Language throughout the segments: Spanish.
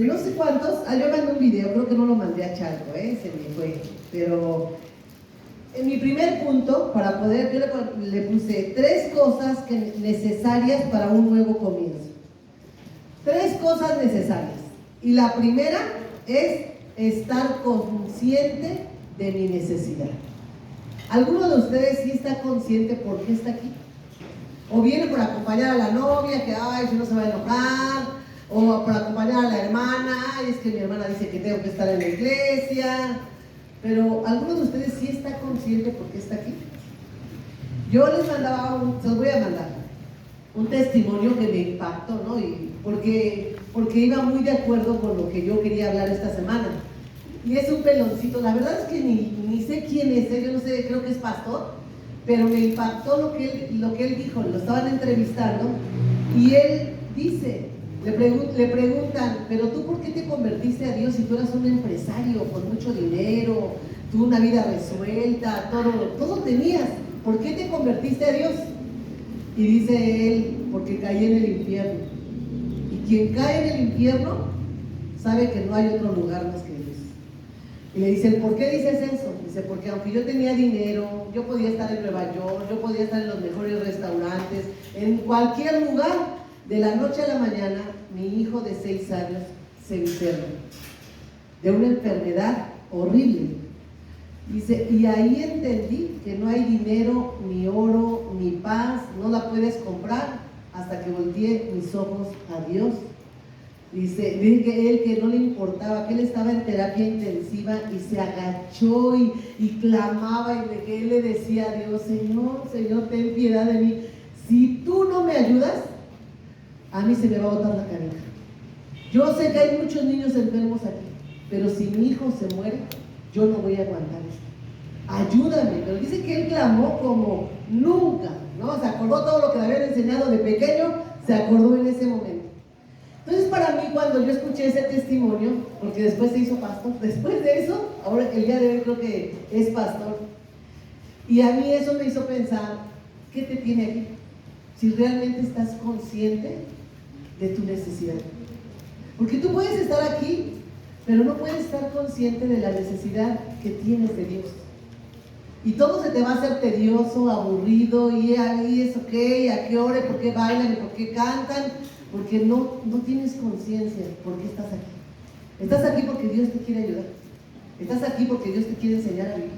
no sé cuántos, yo mandé un video, creo que no lo mandé a Chalco, se me fue, pero en mi primer punto, para poder, yo le puse 3 cosas necesarias para un nuevo comienzo. 3 cosas necesarias. Y la primera es estar consciente de mi necesidad. ¿Alguno de ustedes sí está consciente por qué está aquí? O viene por acompañar a la novia, que ay, si no se va a enojar, o por acompañar a la hermana, ay, es que mi hermana dice que tengo que estar en la iglesia. Pero ¿alguno de ustedes sí está consciente por qué está aquí? Yo les mandaba, se los voy a mandar, un testimonio que me impactó, ¿no? Y porque iba muy de acuerdo con lo que yo quería hablar esta semana. Y es un peloncito, la verdad es que ni sé quién es, yo no sé, creo que es pastor, pero me impactó lo que él dijo. Lo estaban entrevistando y él dice, le preguntan, pero tú ¿por qué te convertiste a Dios si tú eras un empresario con mucho dinero, tú una vida resuelta, todo tenías? ¿Por qué te convertiste a Dios? Y dice él, porque caí en el infierno. Y quien cae en el infierno sabe que no hay otro lugar más que Dios. Y le dicen, ¿por qué dices eso? Dice, porque aunque yo tenía dinero, yo podía estar en Nueva York, yo podía estar en los mejores restaurantes, en cualquier lugar, de la noche a la mañana, mi hijo de 6 años se enferma de una enfermedad horrible. Dice, y ahí entendí que no hay dinero, ni oro, ni paz, no la puedes comprar, hasta que volteé mis ojos a Dios. Dice que él, que no le importaba, que él estaba en terapia intensiva y se agachó y clamaba, y que él le decía a Dios, Señor, ten piedad de mí. Si tú no me ayudas, a mí se me va a botar la cabeza. Yo sé que hay muchos niños enfermos aquí, pero si mi hijo se muere, yo no voy a aguantar esto. Ayúdame. Pero dice que él clamó como nunca, ¿no? Se acordó todo lo que le habían enseñado de pequeño, se acordó en ese momento. Entonces, para mí, cuando yo escuché ese testimonio, porque después se hizo pastor, después de eso, ahora el día de hoy creo que es pastor, y a mí eso me hizo pensar, ¿qué te tiene aquí? Si realmente estás consciente de tu necesidad. Porque tú puedes estar aquí, pero no puedes estar consciente de la necesidad que tienes de Dios. Y todo se te va a hacer tedioso, aburrido, y ahí es ok, a qué hora, por qué bailan, y por qué cantan, porque no tienes conciencia por qué estás aquí. Estás aquí porque Dios te quiere ayudar. Estás aquí porque Dios te quiere enseñar a vivir.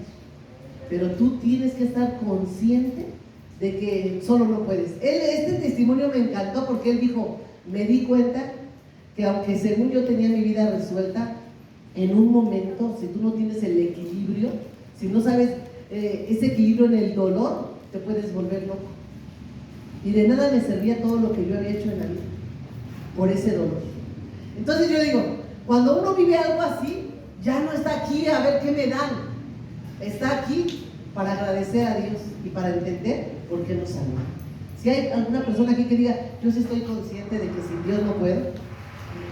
Pero tú tienes que estar consciente de que solo no puedes. Este testimonio me encantó porque él dijo, me di cuenta que aunque según yo tenía mi vida resuelta, en un momento, si tú no tienes el equilibrio, si no sabes ese equilibrio en el dolor, te puedes volver loco. Y de nada me servía todo lo que yo había hecho en la vida por ese dolor. Entonces yo digo, cuando uno vive algo así, ya no está aquí a ver qué me dan, está aquí para agradecer a Dios y para entender por qué nos ama. Si hay alguna persona aquí que diga, yo sí estoy consciente de que sin Dios no puedo.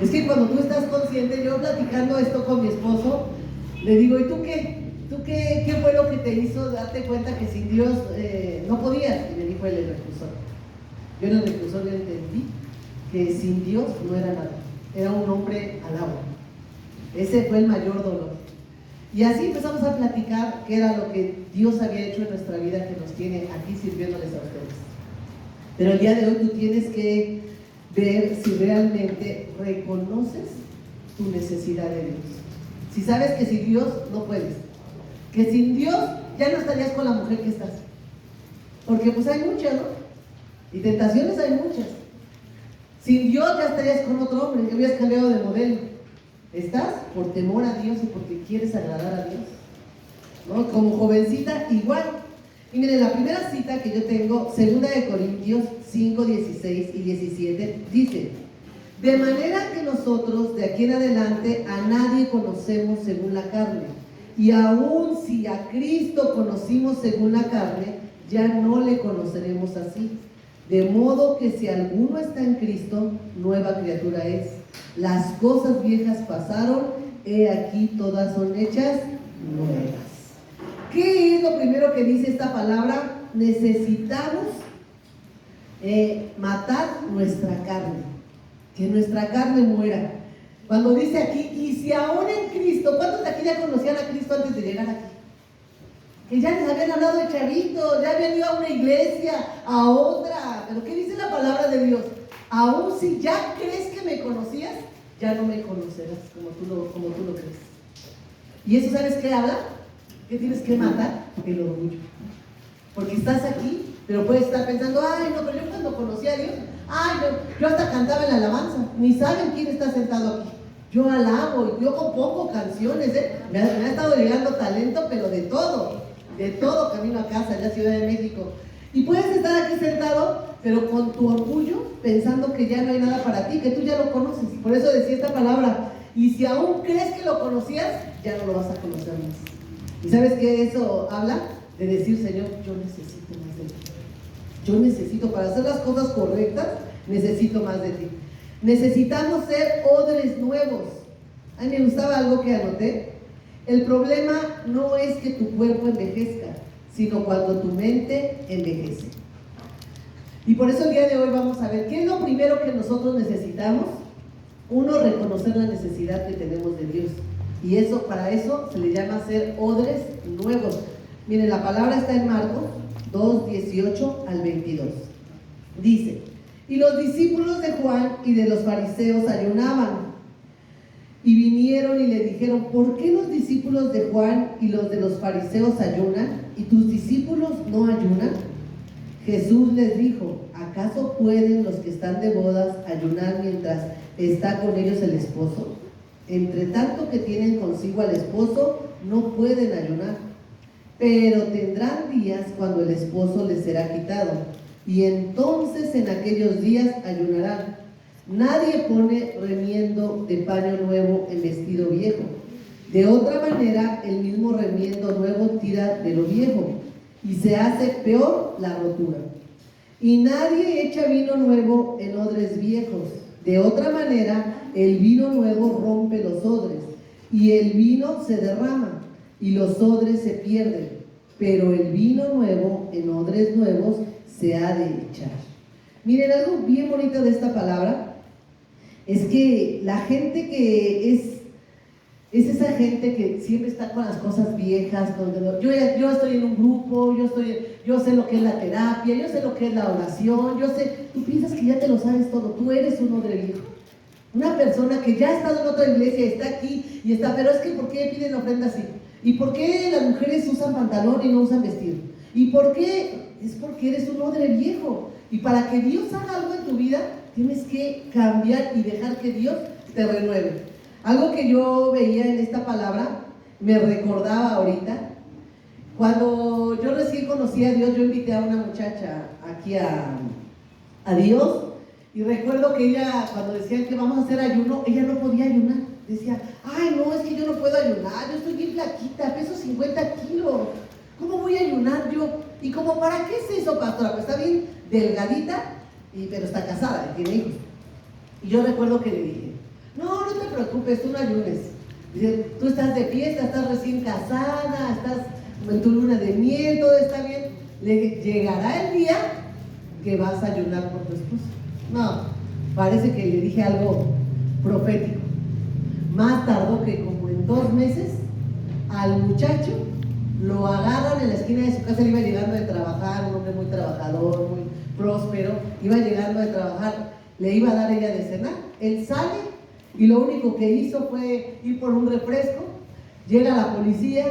Es que cuando tú estás consciente, yo platicando esto con mi esposo, le digo, ¿y tú qué? ¿Tú qué fue lo que te hizo darte cuenta que sin Dios no podías? Y me dijo el reclusor. Yo en el reclusor yo entendí que sin Dios no era nada, era un hombre al agua. Ese fue el mayor dolor. Y así empezamos a platicar qué era lo que Dios había hecho en nuestra vida, que nos tiene aquí sirviéndoles a ustedes. Pero el día de hoy tú tienes que ver si realmente reconoces tu necesidad de Dios. Si sabes que sin Dios no puedes, que sin Dios ya no estarías con la mujer que estás, porque pues hay muchas, ¿no? Y tentaciones hay muchas. Sin Dios ya estarías con otro hombre, ya habías cambiado de modelo. Estás por temor a Dios y porque quieres agradar a Dios, ¿no? Como jovencita igual. Y miren, la primera cita que yo tengo, 2 Corintios 5, 16 y 17, dice: de manera que nosotros de aquí en adelante a nadie conocemos según la carne, y aun si a Cristo conocimos según la carne, ya no le conoceremos así. De modo que si alguno está en Cristo, nueva criatura es. Las cosas viejas pasaron, he aquí todas son hechas nuevas. ¿Qué es lo primero que dice esta palabra? Necesitamos matar nuestra carne, que nuestra carne muera. Cuando dice aquí, y si aún en Cristo, ¿cuántos de aquí ya conocían a Cristo antes de llegar aquí? Que ya les habían hablado de chavitos, ya habían ido a una iglesia, a otra. Pero ¿qué dice la palabra de Dios? Aún si ya crees que me conocías, ya no me conocerás como tú lo crees. ¿Y eso sabes qué habla? ¿Qué tienes que matar? El orgullo. Porque estás aquí, pero puedes estar pensando, ay, no, pero yo cuando conocí a Dios, ay, no, yo hasta cantaba en la alabanza, ni saben quién está sentado aquí. Yo alabo, yo compongo canciones, me ha estado llegando talento, pero de todo camino a casa, allá a Ciudad de México. Y puedes estar aquí sentado, pero con tu orgullo, pensando que ya no hay nada para ti, que tú ya lo conoces. Por eso decía esta palabra, y si aún crees que lo conocías, ya no lo vas a conocer más. ¿Y sabes qué eso habla? De decir, Señor, yo necesito más de ti. Yo necesito, para hacer las cosas correctas, necesito más de ti. Necesitamos ser odres nuevos. A mí me gustaba algo que anoté. El problema no es que tu cuerpo envejezca, sino cuando tu mente envejece. Y por eso el día de hoy vamos a ver qué es lo primero que nosotros necesitamos. Uno, reconocer la necesidad que tenemos de Dios. Y eso, para eso se le llama ser odres nuevos. Miren, la palabra está en Marcos 2, 18 al 22. Dice, y los discípulos de Juan y de los fariseos ayunaban. Y vinieron y le dijeron, ¿por qué los discípulos de Juan y los de los fariseos ayunan y tus discípulos no ayunan? Jesús les dijo, ¿acaso pueden los que están de bodas ayunar mientras está con ellos el esposo? Entre tanto que tienen consigo al esposo, no pueden ayunar. Pero tendrán días cuando el esposo les será quitado, y entonces en aquellos días ayunarán. Nadie pone remiendo de paño nuevo en vestido viejo. De otra manera, el mismo remiendo nuevo tira de lo viejo, y se hace peor la rotura. Y nadie echa vino nuevo en odres viejos. De otra manera, el vino nuevo rompe los odres, y el vino se derrama, y los odres se pierden. Pero el vino nuevo en odres nuevos se ha de echar. Miren, algo bien bonito de esta palabra es que la gente que es esa gente que siempre está con las cosas viejas, yo estoy en un grupo, yo sé lo que es la terapia, yo sé lo que es la oración, tú piensas que ya te lo sabes todo, tú eres un odre viejo. Una persona que ya ha estado en otra iglesia, está aquí y está, pero es que ¿por qué piden ofrenda así? ¿Y por qué las mujeres usan pantalón y no usan vestido? ¿Y por qué? Es porque eres un odre viejo. Y para que Dios haga algo en tu vida, tienes que cambiar y dejar que Dios te renueve. Algo que yo veía en esta palabra, me recordaba ahorita, cuando yo recién conocí a Dios, yo invité a una muchacha aquí a Dios, y recuerdo que ella, cuando decían que vamos a hacer ayuno, ella no podía ayunar. Decía, ay no, es que yo no puedo ayunar, yo estoy bien flaquita, peso 50 kilos, ¿cómo voy a ayunar yo? Y como, ¿para qué es eso, pastora? Pues está bien delgadita, pero está casada y tiene hijos. Y yo recuerdo que le dije, no te preocupes, tú no ayunes. Dice, tú estás de fiesta, estás recién casada, estás en tu luna de miel, todo está bien. Llegará el día que vas a ayunar por tu esposo. No, parece que le dije algo profético. Más tardó que como en 2 meses, al muchacho lo agarran en la esquina de su casa. Él iba llegando de trabajar, un hombre muy trabajador, muy próspero, iba llegando de trabajar, le iba a dar ella de cenar. Él sale y lo único que hizo fue ir por un refresco. Llega la policía,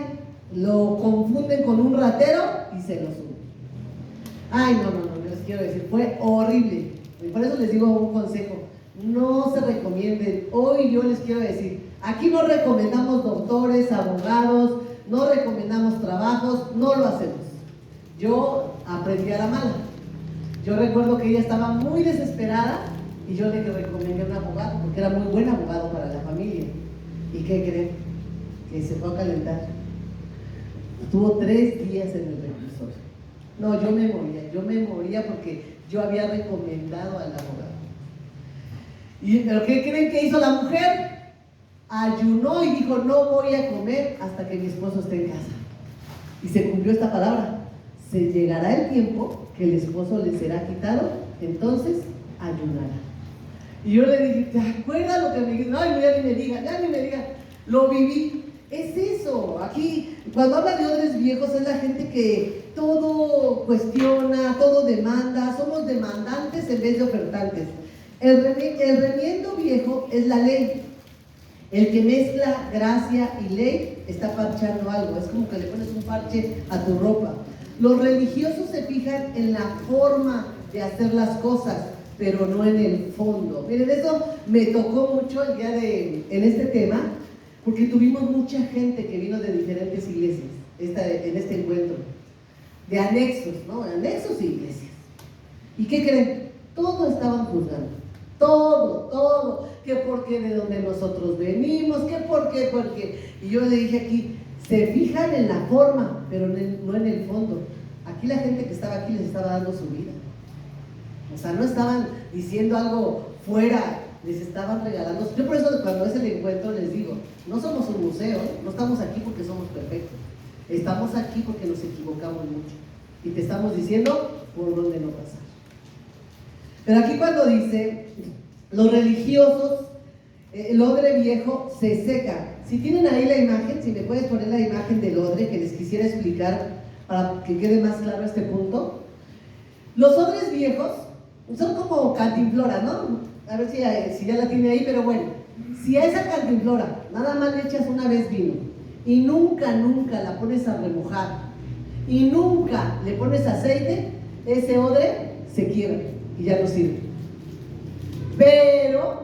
lo confunden con un ratero y se lo suben. Ay, no, les quiero decir, fue horrible. Y por eso les digo un consejo, no se recomienden. Hoy yo les quiero decir, aquí no recomendamos doctores, abogados, no recomendamos trabajos, no lo hacemos. Yo aprendí a la mala. Yo recuerdo que ella estaba muy desesperada y yo le recomendé a un abogado, porque era muy buen abogado para la familia. ¿Y qué creen? Que se fue a calentar. Estuvo 3 días en el reclusorio. No, yo me moría porque yo había recomendado al abogado. ¿Pero qué creen que hizo la mujer? Ayunó y dijo, no voy a comer hasta que mi esposo esté en casa. Y se cumplió esta palabra. Se llegará el tiempo que el esposo le será quitado, entonces ayunará. Y yo le dije, ¿te acuerdas lo que me dijeron? Ay, ya ni me digan, lo viví. Es eso, aquí cuando habla de odres viejos es la gente que todo cuestiona, todo demanda, somos demandantes en vez de ofertantes. El remiendo viejo es la ley. El que mezcla gracia y ley está parchando algo, es como que le pones un parche a tu ropa. Los religiosos se fijan en la forma de hacer las cosas, pero no en el fondo. Miren, eso me tocó mucho el día en este tema, porque tuvimos mucha gente que vino de diferentes iglesias en este encuentro, de anexos, ¿no? Anexos e iglesias. ¿Y qué creen? Todo estaban juzgando, todo, que porque de donde nosotros venimos, que porque. Y yo le dije aquí, se fijan en la forma, pero no en el fondo. Aquí la gente que estaba aquí les estaba dando su vida. O sea, no estaban diciendo algo fuera, les estaban regalando. Yo por eso cuando es el encuentro les digo, no somos un museo, no estamos aquí porque somos perfectos. Estamos aquí porque nos equivocamos mucho. Y te estamos diciendo por dónde no pasar. Pero aquí cuando dice, los religiosos, el odre viejo se seca. Si tienen ahí la imagen, si me puedes poner la imagen del odre que les quisiera explicar para que quede más claro este punto. Los odres viejos son como cantinflora, ¿no? A ver si ya la tiene ahí, pero bueno, si a esa cantinflora nada más le echas una vez vino y nunca la pones a remojar y nunca le pones aceite, ese odre se quiebra y ya no sirve. Pero,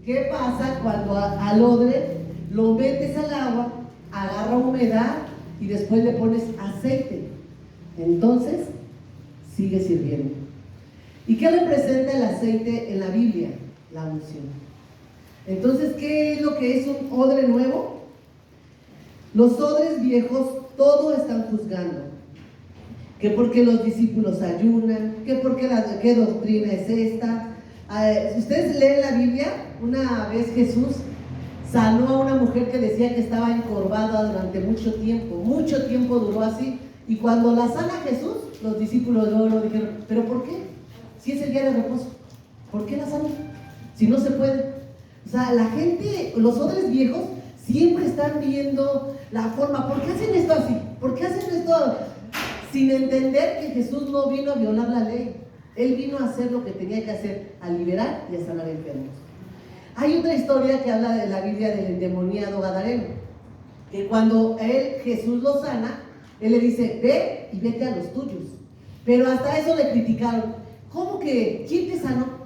¿qué pasa cuando al odre lo metes al agua, agarra humedad y después le pones aceite? Entonces, sigue sirviendo. ¿Y qué representa el aceite en la Biblia? La unción. Entonces, ¿qué es lo que es un odre nuevo? Los odres viejos todo están juzgando. Que porque los discípulos ayunan, que porque qué doctrina es esta. Si ustedes leen la Biblia, una vez Jesús sanó a una mujer que decía que estaba encorvada durante mucho tiempo duró así. Y cuando la sana Jesús, los discípulos luego dijeron, ¿pero por qué? Si es el día de reposo, ¿por qué la sanó? Si no se puede. O sea, la gente, los odres viejos, siempre están viendo la forma. ¿Por qué hacen esto así? ¿Por qué hacen esto sin entender que Jesús no vino a violar la ley? Él vino a hacer lo que tenía que hacer, a liberar y a sanar enfermos. Hay otra historia que habla de la Biblia del endemoniado gadareno, que cuando Jesús lo sana, él le dice, ve y vete a los tuyos. Pero hasta eso le criticaron. ¿Cómo que? ¿Quién te sanó?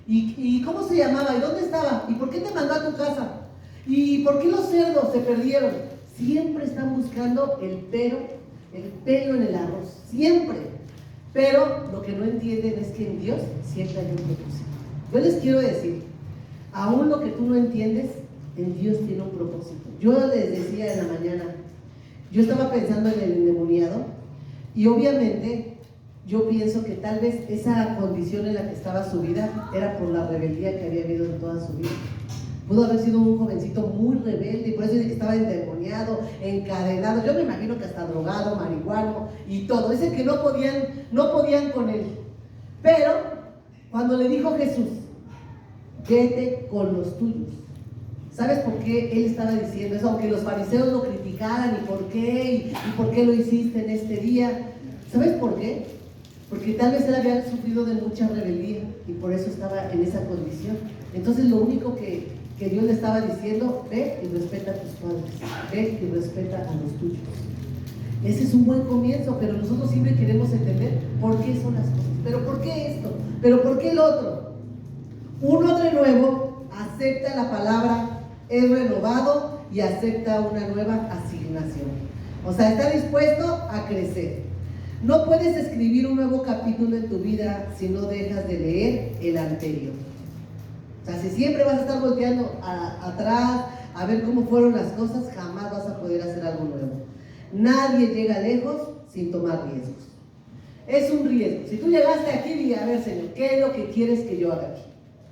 ¿Y cómo se llamaba? ¿Y dónde estaba? ¿Y por qué te mandó a tu casa? ¿Y por qué los cerdos se perdieron? Siempre están buscando el pelo en el arroz, siempre. Pero lo que no entienden es que en Dios siempre hay un propósito. Yo les quiero decir, aún lo que tú no entiendes, en Dios tiene un propósito. Yo les decía en la mañana, yo estaba pensando en el endemoniado y obviamente yo pienso que tal vez esa condición en la que estaba su vida era por la rebeldía que había habido en toda su vida. Pudo haber sido un jovencito muy rebelde y por eso dice que estaba endemoniado, encadenado, yo me imagino que hasta drogado, marihuano y todo. Dice que no podían con él. Pero cuando le dijo Jesús, vete con los tuyos. ¿Sabes por qué él estaba diciendo eso? Aunque los fariseos lo criticaran y por qué lo hiciste en este día. ¿Sabes por qué? Porque tal vez él había sufrido de mucha rebeldía y por eso estaba en esa condición. Entonces lo único que Dios le estaba diciendo, ve y respeta a tus padres, ve y respeta a los tuyos. Ese es un buen comienzo, pero nosotros siempre queremos entender por qué son las cosas. ¿Pero por qué esto? ¿Pero por qué el otro? Un odre nuevo acepta la palabra, es renovado y acepta una nueva asignación. O sea, está dispuesto a crecer. No puedes escribir un nuevo capítulo en tu vida si no dejas de leer el anterior. O sea, si siempre vas a estar volteando atrás a ver cómo fueron las cosas, jamás vas a poder hacer algo nuevo. Nadie llega lejos sin tomar riesgos. Es un riesgo. Si tú llegaste aquí, di, a ver, Señor, ¿qué es lo que quieres que yo haga aquí?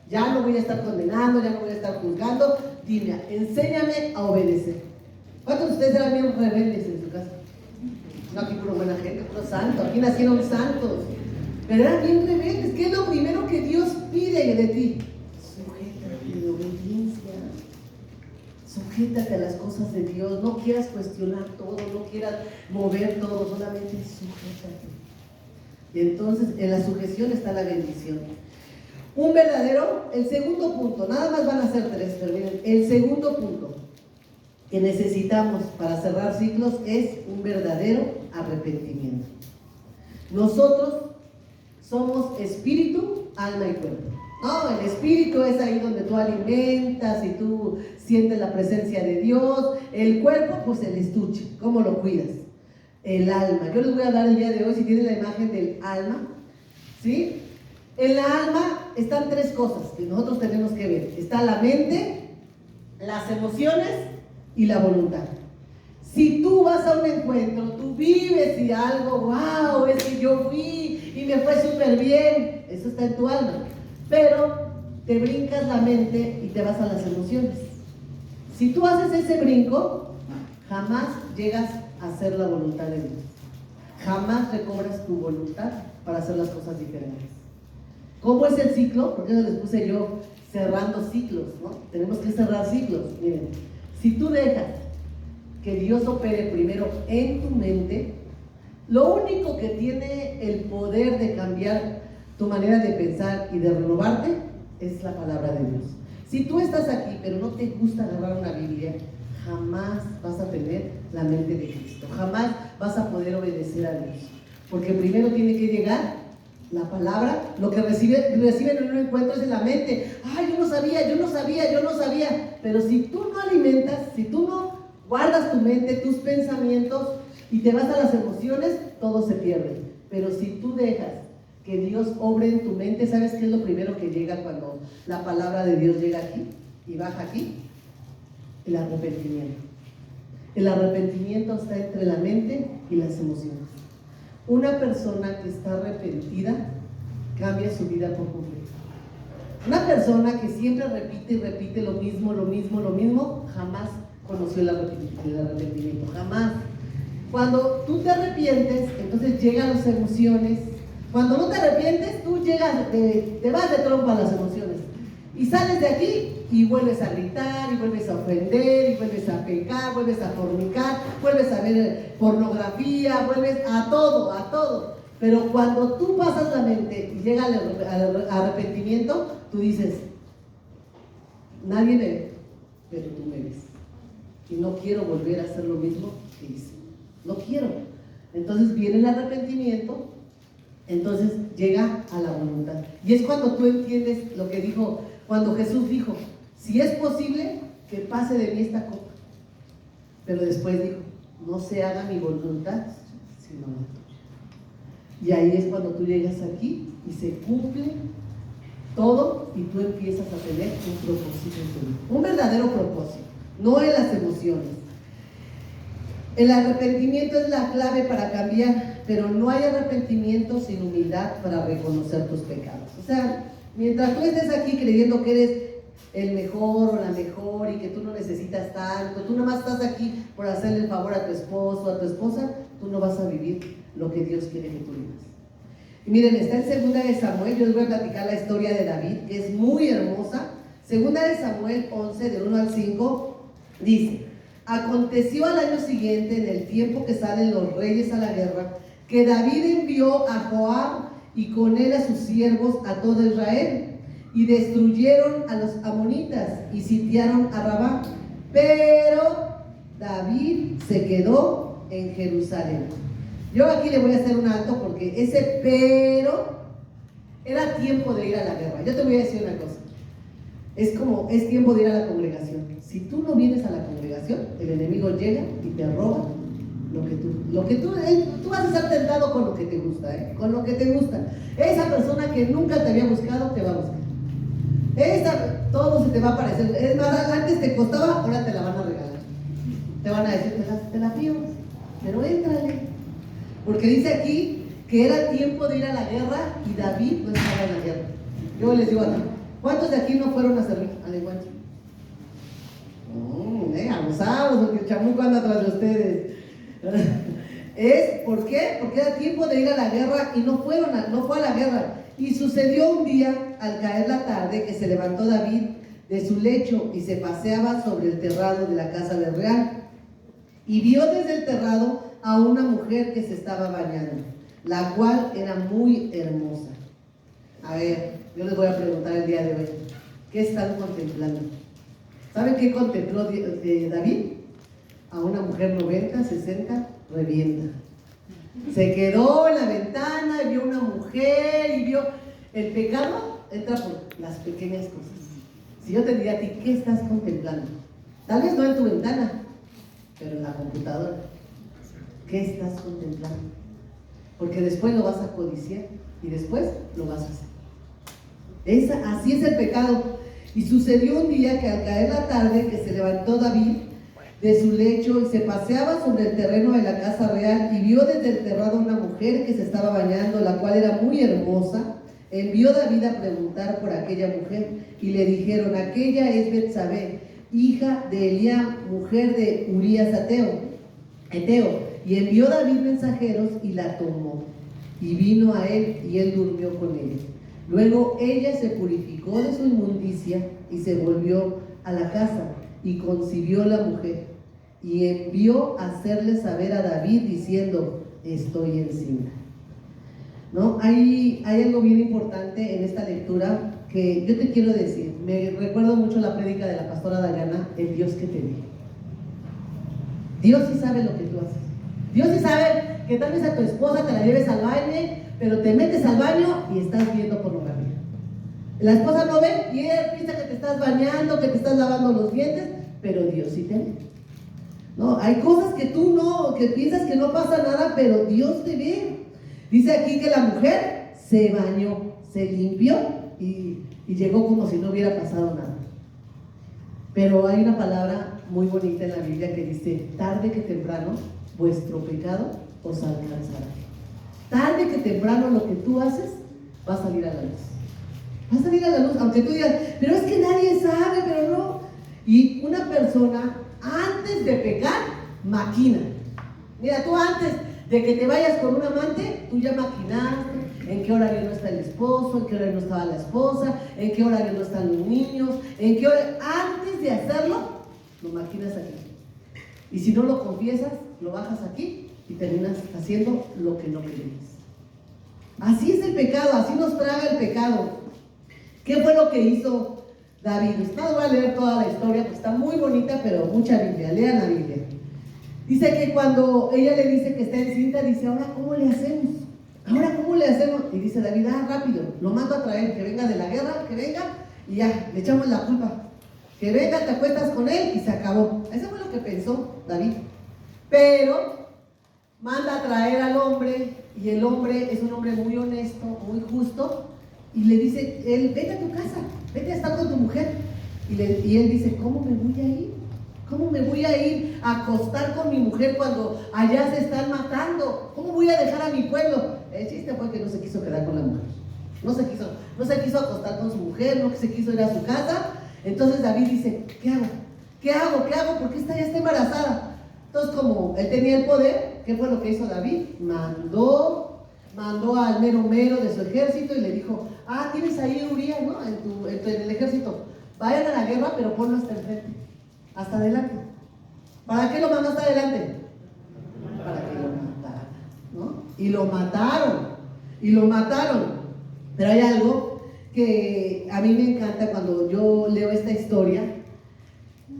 Ya no voy a estar condenando, ya no voy a estar juzgando. Dime, enséñame a obedecer. ¿Cuántos de ustedes eran bien rebeldes en su casa? No, aquí puro buena gente, puro santo. Aquí nacieron santos. Pero eran bien rebeldes. ¿Qué es lo primero que Dios pide de ti? Sujétate a las cosas de Dios, no quieras cuestionar todo, no quieras mover todo, solamente sujétate. Y entonces en la sujeción está la bendición. Un verdadero, el segundo punto, nada más van a ser 3, pero miren, el segundo punto que necesitamos para cerrar ciclos es un verdadero arrepentimiento. Nosotros somos espíritu, alma y cuerpo. No, el espíritu es ahí donde tú alimentas y tú sientes la presencia de Dios. El cuerpo, pues el estuche, ¿cómo lo cuidas? El alma. Yo les voy a hablar el día de hoy, si tienen la imagen del alma, ¿sí? En la alma están 3 cosas que nosotros tenemos que ver. Está la mente, las emociones y la voluntad. Si tú vas a un encuentro, tú vives y algo, wow, es que yo fui y me fue súper bien, eso está en tu alma. Pero te brincas la mente y te vas a las emociones. Si tú haces ese brinco, jamás llegas a hacer la voluntad de Dios. Jamás recobras tu voluntad para hacer las cosas diferentes. ¿Cómo es el ciclo? Porque eso les puse yo cerrando ciclos, ¿no? Tenemos que cerrar ciclos. Miren, si tú dejas que Dios opere primero en tu mente, lo único que tiene el poder de cambiar tu manera de pensar y de renovarte es la palabra de Dios. Si tú estás aquí pero no te gusta agarrar una Biblia, jamás vas a tener la mente de Cristo, jamás vas a poder obedecer a Dios, porque primero tiene que llegar la palabra. Lo que reciben en un encuentro es en la mente. Ay, yo no sabía. Pero si tú no alimentas, si tú no guardas tu mente, tus pensamientos y te vas a las emociones, todo se pierde. Pero si tú dejas que Dios obre en tu mente, ¿sabes qué es lo primero que llega cuando la palabra de Dios llega aquí y baja aquí? El arrepentimiento. El arrepentimiento está entre la mente y las emociones. Una persona que está arrepentida cambia su vida por completo. Una persona que siempre repite y repite lo mismo, jamás conoció el arrepentimiento, jamás. Cuando tú te arrepientes, entonces llegan las emociones. Cuando no te arrepientes, tú llegas, te vas de trompa a las emociones. Y sales de aquí y vuelves a gritar, y vuelves a ofender, y vuelves a pecar, vuelves a fornicar, vuelves a ver pornografía, vuelves a todo. Pero cuando tú pasas la mente y llega al arrepentimiento, tú dices, nadie me ve, pero tú me ves. Y no quiero volver a hacer lo mismo que hice. No quiero. Entonces viene el arrepentimiento, entonces llega a la voluntad. Y es cuando tú entiendes lo que dijo, cuando Jesús dijo, si es posible que pase de mí esta copa. Pero después dijo, no se haga mi voluntad, sino la tuya. Y ahí es cuando tú llegas aquí y se cumple todo y tú empiezas a tener un propósito en tu vida. Un verdadero propósito, no en las emociones. El arrepentimiento es la clave para cambiar, pero no hay arrepentimiento sin humildad para reconocer tus pecados. O sea, mientras tú estés aquí creyendo que eres el mejor o la mejor y que tú no necesitas tanto, tú nada más estás aquí por hacerle el favor a tu esposo o a tu esposa, tú no vas a vivir lo que Dios quiere que tú vivas. Y miren, está en 2 de Samuel, yo les voy a platicar la historia de David, que es muy hermosa. 2 de Samuel 11, del 1 al 5, dice: aconteció al año siguiente, en el tiempo que salen los reyes a la guerra, que David envió a Joab y con él a sus siervos a todo Israel, y destruyeron a los amonitas y sitiaron a Rabá. Pero David se quedó en Jerusalén. Yo aquí le voy a hacer un alto porque ese pero era tiempo de ir a la guerra. Yo te voy a decir una cosa. Es tiempo de ir a la congregación. Si tú no vienes a la congregación, el enemigo llega y te roba tú vas a estar tentado con lo que te gusta, con lo que te gusta. Esa persona que nunca te había buscado, te va a buscar. Todo se te va a aparecer. Es más, antes te costaba, ahora te la van a regalar. Te van a decir, te la pido, pero éntrale. Porque dice aquí que era tiempo de ir a la guerra y David no estaba en la guerra. Yo les digo a ti, ¿cuántos de aquí no fueron a servir al encuentro? Abusados, porque el chamuco anda tras de ustedes. ¿Por qué? Porque era tiempo de ir a la guerra y no fue a la guerra. Y sucedió un día, al caer la tarde, que se levantó David de su lecho y se paseaba sobre el terrado de la casa del real. Y vio desde el terrado a una mujer que se estaba bañando, la cual era muy hermosa. A ver, yo les voy a preguntar el día de hoy, ¿qué están contemplando? ¿Saben qué contempló David? A una mujer 90, 60, revienta. Se quedó en la ventana y vio una mujer y vio el pecado, entra por las pequeñas cosas. Si yo te diría a ti, ¿qué estás contemplando? Tal vez no en tu ventana, pero en la computadora. ¿Qué estás contemplando? Porque después lo vas a codiciar y después lo vas a hacer. Así es el pecado. Y sucedió un día que al caer la tarde, que se levantó David de su lecho y se paseaba sobre el terreno de la casa real y vio desde el terrado una mujer que se estaba bañando, la cual era muy hermosa. Envió David a preguntar por aquella mujer y le dijeron: aquella es Betsabé, hija de Eliam, mujer de Urías Eteo. Y envió David mensajeros y la tomó y vino a él y él durmió con ella. Luego ella se purificó de su inmundicia y se volvió a la casa y concibió la mujer y envió a hacerle saber a David diciendo: estoy encinta. ¿No? Hay algo bien importante en esta lectura que yo te quiero decir. Me recuerdo mucho la prédica de la pastora Dayana, el Dios que te ve. Dios sí sabe lo que tú haces. Dios sí sabe que tal vez a tu esposa te la lleves al baño, pero te metes al baño y estás viendo pornografía. La esposa no ve y ella piensa que te estás bañando, que te estás lavando los dientes, pero Dios sí te ve. No, hay cosas que tú no, que piensas que no pasa nada, pero Dios te ve. Dice aquí que la mujer se bañó, se limpió y llegó como si no hubiera pasado nada. Pero hay una palabra muy bonita en la Biblia que dice: tarde que temprano vuestro pecado os alcanzará. Tarde que temprano lo que tú haces va a salir a la luz. Va a salir a la luz, aunque tú digas, pero es que nadie sabe, pero no. Y una persona antes de pecar maquina. Mira, tú antes de que te vayas con un amante, tú ya maquinaste en qué horario no está el esposo, en qué horario no estaba la esposa, en qué horario no están los niños, en qué horario. Antes de hacerlo, lo maquinas aquí. Y si no lo confiesas, lo bajas aquí y terminas haciendo lo que no querías. Así es el pecado, así nos traga el pecado. ¿Qué fue lo que hizo David? No voy a leer toda la historia porque está muy bonita, pero mucha Biblia. Lean la Biblia. Dice que cuando ella le dice que está encinta, dice: ¿ahora cómo le hacemos? ¿Ahora cómo le hacemos? Y dice David: rápido, lo mando a traer, que venga de la guerra, que venga, y ya, le echamos la culpa. Que venga, te acuestas con él y se acabó. Eso fue lo que pensó David. Pero manda a traer al hombre, y el hombre es un hombre muy honesto, muy justo, y le dice él: vete a tu casa, vete a estar con tu mujer. Y él dice: ¿cómo me voy a ir? ¿Cómo me voy a ir a acostar con mi mujer cuando allá se están matando? ¿Cómo voy a dejar a mi pueblo? El chiste fue que no se quiso quedar con la mujer. No se quiso acostar con su mujer, no se quiso ir a su casa. Entonces David dice: ¿qué hago? ¿Qué hago? Porque esta ya está embarazada. Entonces, como él tenía el poder, ¿qué fue lo que hizo David? Mandó al mero de su ejército y le dijo: tienes ahí Urías, ¿no? En el ejército. Vayan a la guerra, pero ponlo hasta enfrente, hasta adelante. ¿Para qué lo mandó hasta adelante? Para que lo mataran, ¿no? Y lo mataron. Pero hay algo que a mí me encanta cuando yo leo esta historia.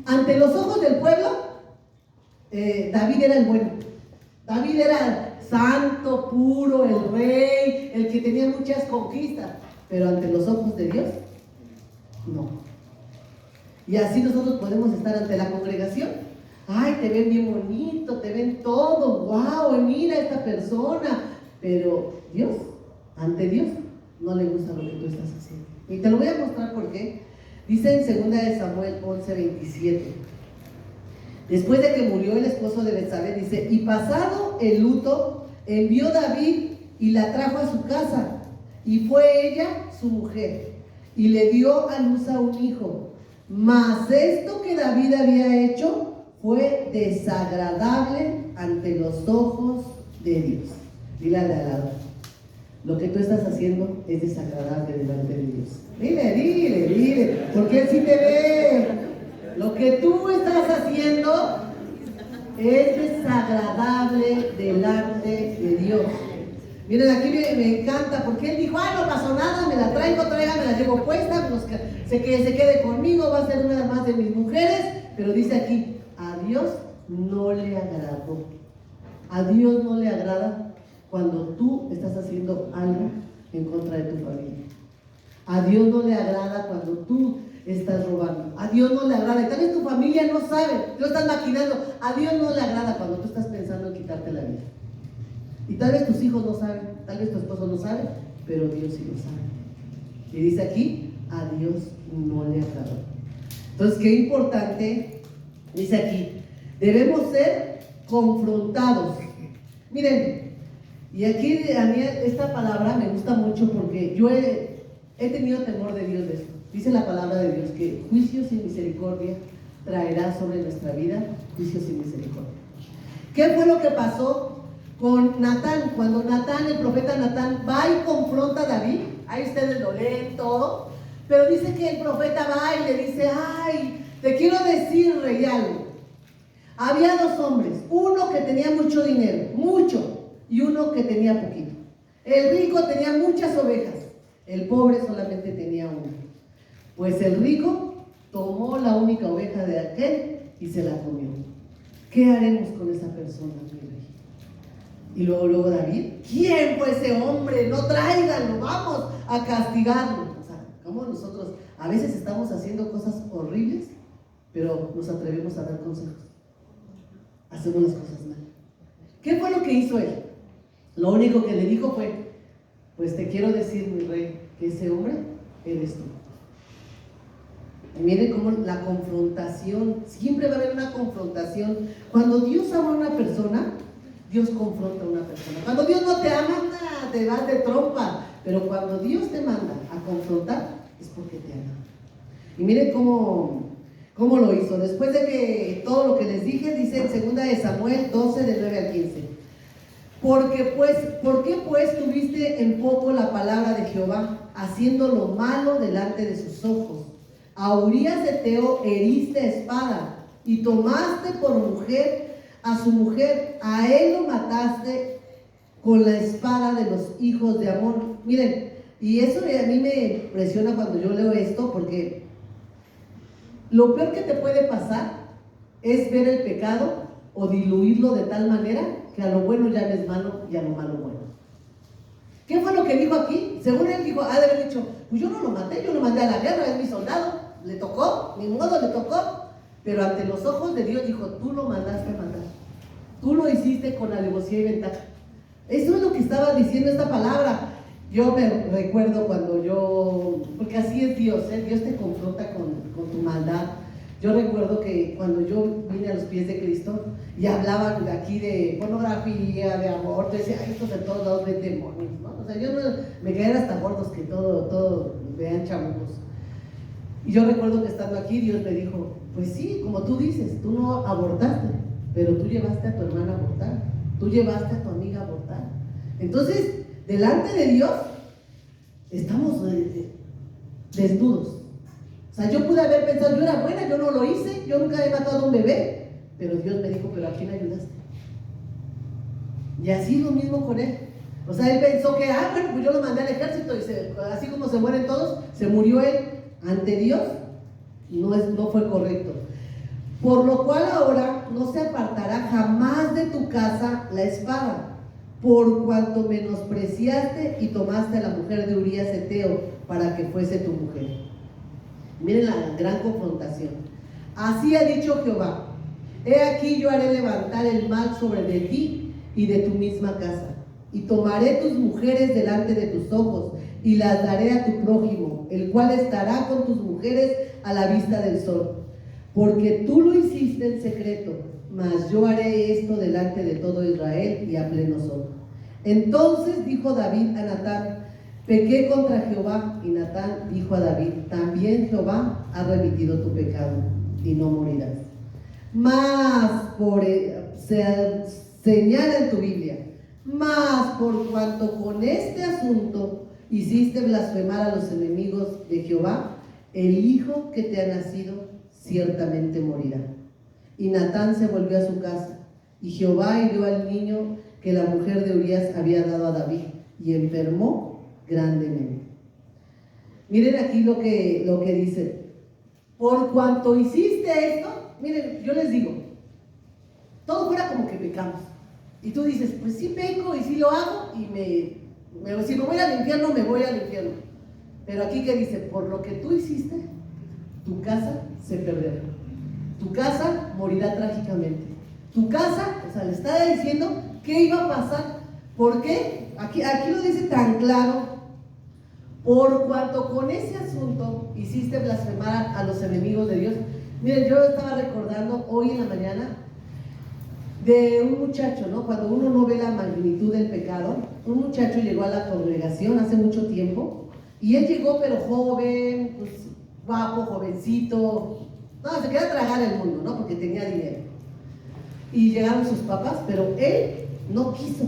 Ante los ojos del pueblo, David era el bueno. David era santo, puro, el rey, el que tenía muchas conquistas. Pero ante los ojos de Dios, no. Y así nosotros podemos estar ante la congregación. Ay, te ven bien bonito, te ven todo, wow, mira esta persona. Pero Dios, ante Dios, no le gusta lo que tú estás haciendo. Y te lo voy a mostrar por qué. Dice en 2 Samuel 11:27. Después de que murió el esposo de Betsabé, dice: y pasado el luto, envió David y la trajo a su casa. Y fue ella su mujer. Y le dio a luz a un hijo. Mas esto que David había hecho fue desagradable ante los ojos de Dios. Dile al de al lado: lo que tú estás haciendo es desagradable delante de Dios. Dile, porque Él sí te ve. Lo que tú estás haciendo es desagradable delante de Dios. Miren, aquí me encanta, porque Él dijo, no pasó nada, me la traigo, me la llevo puesta, pues se quede conmigo, va a ser una más de mis mujeres. Pero dice aquí, a Dios no le agradó. A Dios no le agrada cuando tú estás haciendo algo en contra de tu familia. A Dios no le agrada cuando tú estás robando. A Dios no le agrada. Y tal vez tu familia no sabe, tú estás maquinando. A Dios no le agrada cuando tú estás pensando en quitarte la vida. Y tal vez tus hijos no saben, tal vez tu esposo no sabe, pero Dios sí lo sabe. Y dice aquí, a Dios no le agradó. Entonces, qué importante, dice aquí, debemos ser confrontados. Miren, y aquí a mí esta palabra me gusta mucho porque yo he tenido temor de Dios de esto. Dice la palabra de Dios que juicios y misericordia traerá sobre nuestra vida, juicios y misericordia. ¿Qué fue lo que pasó con Natán? Cuando Natán, el profeta Natán, va y confronta a David, ahí ustedes lo leen todo, pero dice que el profeta va y le dice, te quiero decir, rey, algo. Había dos hombres, uno que tenía mucho dinero, mucho, y uno que tenía poquito. El rico tenía muchas ovejas, el pobre solamente tenía una. Pues el rico tomó la única oveja de aquel y se la comió. ¿Qué haremos con esa persona, mi rey? Y luego David, ¿quién fue ese hombre? No tráiganlo, vamos a castigarlo. O sea, como nosotros a veces estamos haciendo cosas horribles, pero nos atrevemos a dar consejos. Hacemos las cosas mal. ¿Qué fue lo que hizo él? Lo único que le dijo fue, pues te quiero decir, mi rey, que ese hombre eres tú. Y miren cómo la confrontación, siempre va a haber una confrontación. Cuando Dios ama a una persona, Dios confronta a una persona. Cuando Dios no te ama, te vas de trompa. Pero cuando Dios te manda a confrontar, es porque te ama. Y miren cómo lo hizo. Después de que todo lo que les dije, dice en 2 Samuel 12, del 9 al 15. ¿Por qué pues tuviste en poco la palabra de Jehová, haciendo lo malo delante de sus ojos? A Urías heteo heriste a espada, y tomaste por mujer a su mujer, a él lo mataste con la espada de los hijos de Amón. Miren, y eso a mí me impresiona cuando yo leo esto, porque lo peor que te puede pasar es ver el pecado o diluirlo de tal manera que a lo bueno ya es malo y a lo malo bueno. ¿Qué fue lo que dijo aquí? Según él dijo, ha de haber dicho, pues yo no lo maté, yo lo mandé a la guerra, es mi soldado, le tocó, ni modo le tocó. Pero ante los ojos de Dios dijo, tú lo mandaste a matar, tú lo hiciste con alevosía y ventaja. Eso es lo que estaba diciendo esta palabra. Yo me recuerdo cuando porque así es Dios, Dios te confronta con tu maldad. Yo recuerdo que cuando yo vine a los pies de Cristo y hablaban de aquí de pornografía, de aborto, decía, estos de todos lados ven demonios, ¿no? O sea, yo me caían hasta gordos que todo vean chamucos. Y yo recuerdo que estando aquí, Dios me dijo, pues sí, como tú dices, tú no abortaste, pero tú llevaste a tu hermana a abortar, tú llevaste a tu amiga a abortar. Entonces, delante de Dios, estamos desnudos. O sea, yo pude haber pensado, yo era buena, yo no lo hice, yo nunca he matado a un bebé, pero Dios me dijo, pero ¿a quién ayudaste? Y así lo mismo con él. O sea, él pensó que, bueno, pues yo lo mandé al ejército y así como se mueren todos, se murió él. Ante Dios no fue correcto. Por lo cual ahora no se apartará jamás de tu casa la espada, por cuanto menospreciaste y tomaste a la mujer de Urías heteo para que fuese tu mujer. Miren la gran confrontación. Así ha dicho Jehová: he aquí yo haré levantar el mal sobre de ti y de tu misma casa, y tomaré tus mujeres delante de tus ojos, y las daré a tu prójimo, el cual estará con tus mujeres a la vista del sol. Porque tú lo hiciste en secreto, mas yo haré esto delante de todo Israel y a pleno sol. Entonces dijo David a Natán: pequé contra Jehová. Y Natán dijo a David: también Jehová ha remitido tu pecado, y no morirás. Mas señala en tu Biblia: Mas por cuanto con este asunto hiciste blasfemar a los enemigos de Jehová, el hijo que te ha nacido ciertamente morirá. Y Natán se volvió a su casa, y Jehová hirió al niño que la mujer de Urías había dado a David, y enfermó grandemente. Miren aquí lo que dice. Por cuanto hiciste esto, miren, yo les digo, todo fuera como que pecamos. Y tú dices, pues sí peco y sí lo hago, y si me voy al infierno, me voy al infierno. Pero aquí que dice, por lo que tú hiciste, tu casa se perderá. Tu casa morirá trágicamente. Tu casa, o sea, le está diciendo qué iba a pasar. ¿Por qué? Aquí lo dice tan claro. Por cuanto con ese asunto hiciste blasfemar a los enemigos de Dios. Miren, yo estaba recordando hoy en la mañana de un muchacho, ¿no? Cuando uno no ve la magnitud del pecado, un muchacho llegó a la congregación hace mucho tiempo, y él llegó pero joven, pues guapo, jovencito, no, se quería tragar el mundo, ¿no? Porque tenía dinero. Y llegaron sus papás, pero él no quiso,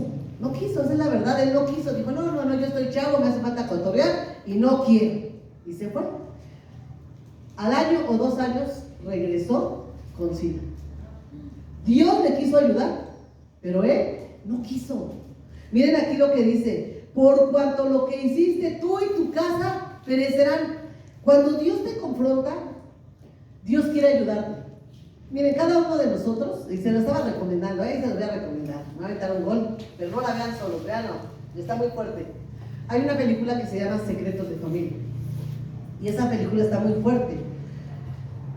esa es la verdad, él no quiso, dijo, no, yo estoy chavo, me hace falta cotorrear, y no quiero, y se fue. Al año o 2 años regresó con SIDA. Dios le quiso ayudar, pero él no quiso. Miren aquí lo que dice, por cuanto lo que hiciste tú y tu casa perecerán. Cuando Dios te confronta, Dios quiere ayudarte. Miren, cada uno de nosotros, y se lo estaba recomendando, se los voy a recomendar, me va a aventar un gol, pero no la vean solo, veanlo, está muy fuerte. Hay una película que se llama Secretos de Familia, y esa película está muy fuerte.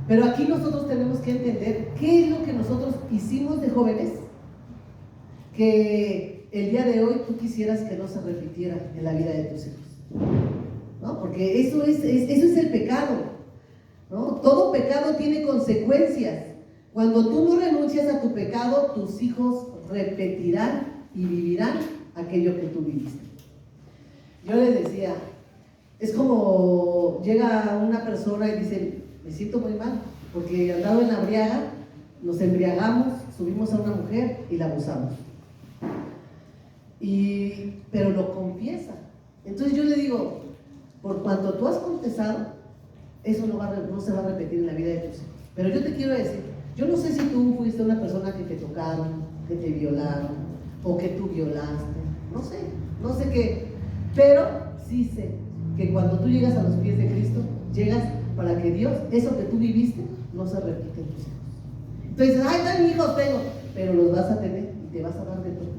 Pero aquí nosotros tenemos que entender qué es lo que nosotros hicimos de jóvenes que el día de hoy tú quisieras que no se repitiera en la vida de tus hijos, ¿no? Porque eso es el pecado, ¿no? Todo pecado tiene consecuencias. Cuando tú no renuncias a tu pecado, tus hijos repetirán y vivirán aquello que tú viviste. Yo les decía, es como llega una persona y dice, me siento muy mal, porque andado en la briaga, nos embriagamos, subimos a una mujer y la abusamos. Pero lo confiesa. Entonces yo le digo, por cuanto tú has confesado, eso no se va a repetir en la vida de tus hijos. Pero yo te quiero decir, yo no sé si tú fuiste una persona que te tocaron, que te violaron, o que tú violaste, no sé qué, pero sí sé que cuando tú llegas a los pies de Cristo, llegas para que Dios, eso que tú viviste, no se repite en tus hijos. Entonces, tan hijos tengo, pero los vas a tener y te vas a dar de todos.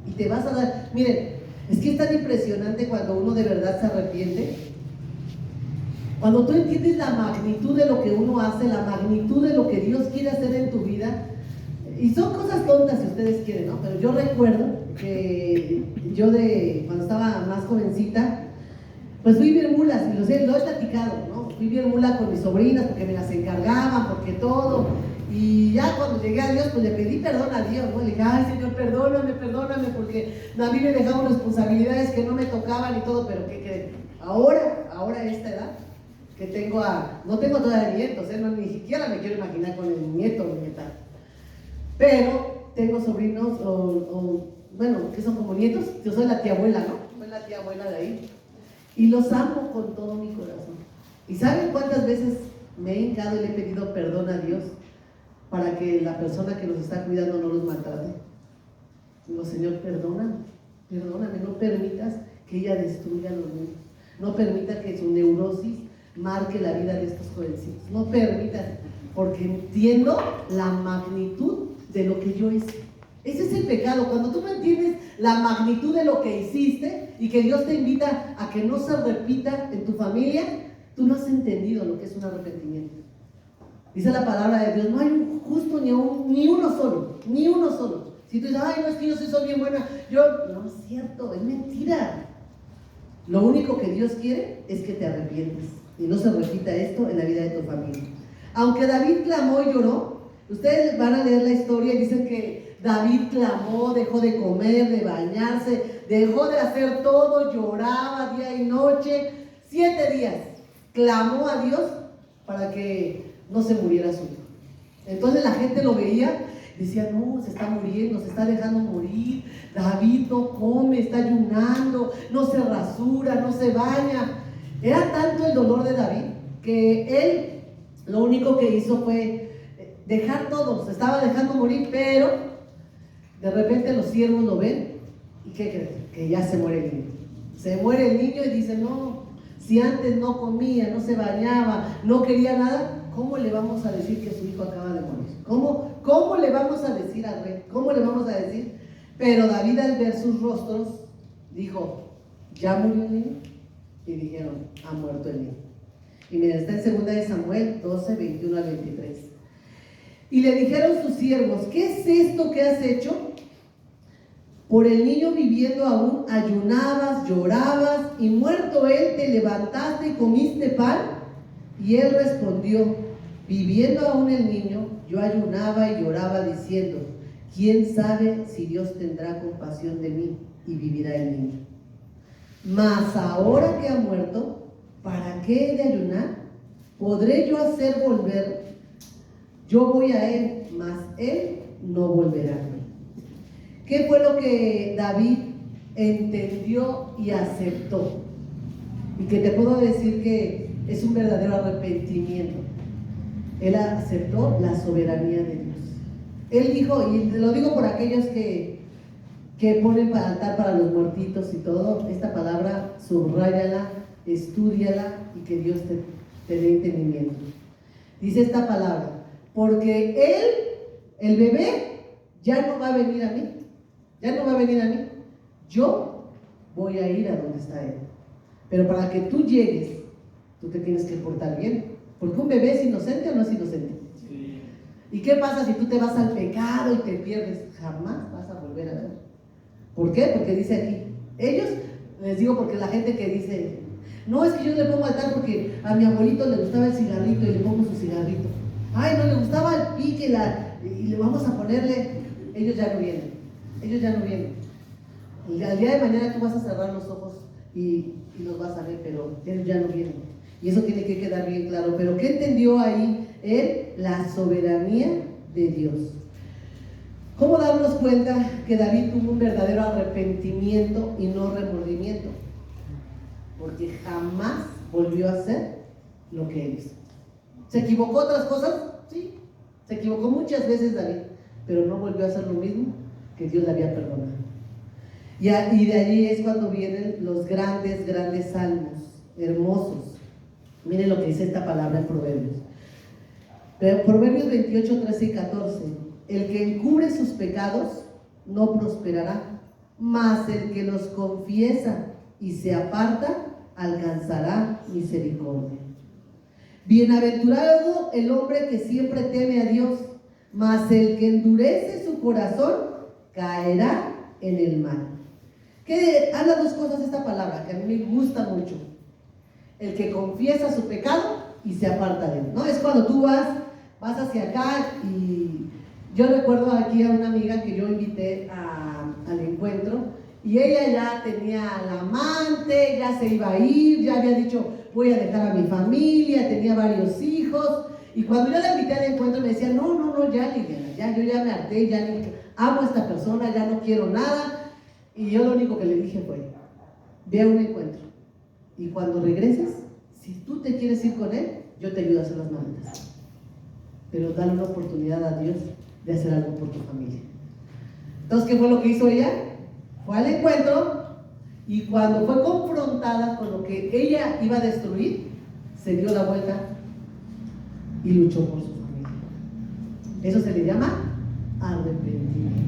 Y te vas a dar, miren, es que es tan impresionante cuando uno de verdad se arrepiente. Cuando tú entiendes la magnitud de lo que uno hace, la magnitud de lo que Dios quiere hacer en tu vida, y son cosas tontas si ustedes quieren, ¿no? Pero yo recuerdo que yo cuando estaba más jovencita, pues fui bien mulas, y lo he platicado, ¿no? Fui bien mula con mis sobrinas porque me las encargaban, porque todo. Y ya cuando llegué a Dios, pues le pedí perdón a Dios, ¿no? Le dije, ay Señor, perdóname, porque a mí me dejaban responsabilidades que no me tocaban y todo, pero ¿qué creen? Ahora a esta edad, que no tengo todavía nietos, ni siquiera me quiero imaginar con el nieto o nieta. Pero tengo sobrinos, bueno, que son como nietos, yo soy la tía abuela, ¿no? Soy la tía abuela de ahí. Y los amo con todo mi corazón. ¿Y saben cuántas veces me he hincado y le he pedido perdón a Dios para que la persona que los está cuidando no los maltrate? Digo, Señor, perdóname, no permitas que ella destruya a los niños. No permita que su neurosis marque la vida de estos jovencitos. No permitas, porque entiendo la magnitud de lo que yo hice. Ese es el pecado, cuando tú no entiendes la magnitud de lo que hiciste y que Dios te invita a que no se repita en tu familia, tú no has entendido lo que es un arrepentimiento. Dice la palabra de Dios, no hay un justo ni uno solo. Si tú dices, ay, no, es que yo soy bien buena, no es cierto, es mentira. Lo único que Dios quiere es que te arrepientes y no se repita esto en la vida de tu familia. Aunque David clamó y lloró, ustedes van a leer la historia y dicen que David clamó, dejó de comer, de bañarse, dejó de hacer todo, lloraba día y noche, 7 días, clamó a Dios para que no se muriera su hijo. Entonces la gente lo veía decía, no, se está muriendo, se está dejando morir, David no come, está ayunando, no se rasura, no se baña. Era tanto el dolor de David que él lo único que hizo fue dejar todo, se estaba dejando morir, pero de repente los siervos lo ven y ¿qué creen? Que ya se muere el niño. Se muere el niño y dice, no, si antes no comía, no se bañaba, no quería nada, ¿cómo le vamos a decir que su hijo acaba de morir? ¿Cómo le vamos a decir al rey? ¿Cómo le vamos a decir? Pero David, al ver sus rostros, dijo, ¿ya murió el niño? Y dijeron, ha muerto el niño. Y mira, está en 2 de Samuel 12, 21 al 23. Y le dijeron sus siervos, ¿qué es esto que has hecho? Por el niño viviendo aún ayunabas, llorabas, y muerto él te levantaste y comiste pan. Y él respondió, viviendo aún el niño, yo ayunaba y lloraba diciendo, ¿quién sabe si Dios tendrá compasión de mí y vivirá el niño? Mas ahora que ha muerto, ¿para qué he de ayunar? ¿Podré yo hacer volver? Yo voy a él, mas él no volverá a mí. ¿Qué fue lo que David entendió y aceptó? Y que te puedo decir que es un verdadero arrepentimiento. Él aceptó la soberanía de Dios. Él dijo, y lo digo por aquellos que ponen para altar para los muertitos y todo, esta palabra, subráyala, estúdiala y que Dios te dé entendimiento. Dice esta palabra, porque él, el bebé, ya no va a venir a mí. Ya no va a venir a mí. Yo voy a ir a donde está él. Pero para que tú llegues, tú te tienes que portar bien. Porque un bebé es inocente o no es inocente. Sí. ¿Y qué pasa si tú te vas al pecado y te pierdes? Jamás vas a volver a ver. ¿Por qué? Porque dice aquí, ellos, les digo porque la gente que dice, no, es que yo le pongo altar porque a mi abuelito le gustaba el cigarrito y le pongo su cigarrito. Ay, no le gustaba el pique y le vamos a ponerle, ellos ya no vienen. Ellos ya no vienen. Y al día de mañana tú vas a cerrar los ojos y los vas a ver, pero ellos ya no vienen. Y eso tiene que quedar bien claro. Pero ¿qué entendió ahí él? La soberanía de Dios. ¿Cómo darnos cuenta que David tuvo un verdadero arrepentimiento y no remordimiento? Porque jamás volvió a hacer lo que él hizo. ¿Se equivocó otras cosas? Sí. Se equivocó muchas veces David, pero no volvió a hacer lo mismo que Dios le había perdonado. Y de allí es cuando vienen los grandes, grandes salmos, hermosos. Miren lo que dice esta palabra en Proverbios. Proverbios 28, 13 y 14. El que encubre sus pecados no prosperará, mas el que los confiesa y se aparta alcanzará misericordia. Bienaventurado el hombre que siempre teme a Dios, mas el que endurece su corazón caerá en el mal. Que habla dos cosas esta palabra que a mí me gusta mucho. El que confiesa su pecado y se aparta de él, ¿no? Es cuando tú vas hacia acá, y yo recuerdo aquí a una amiga que yo invité al encuentro, y ella ya tenía al amante, ya se iba a ir, ya había dicho voy a dejar a mi familia, tenía varios hijos, y cuando yo la invité al encuentro me decía no, ya Liliana, ya, yo ya me harté, ya amo a esta persona, ya no quiero nada. Y yo lo único que le dije fue, ve a un encuentro, y cuando regreses, si tú te quieres ir con él, yo te ayudo a hacer las maletas, pero dale una oportunidad a Dios de hacer algo por tu familia. Entonces, ¿qué fue lo que hizo ella? Fue al encuentro, y cuando fue confrontada con lo que ella iba a destruir, se dio la vuelta y luchó por su familia. Eso se le llama arrepentimiento.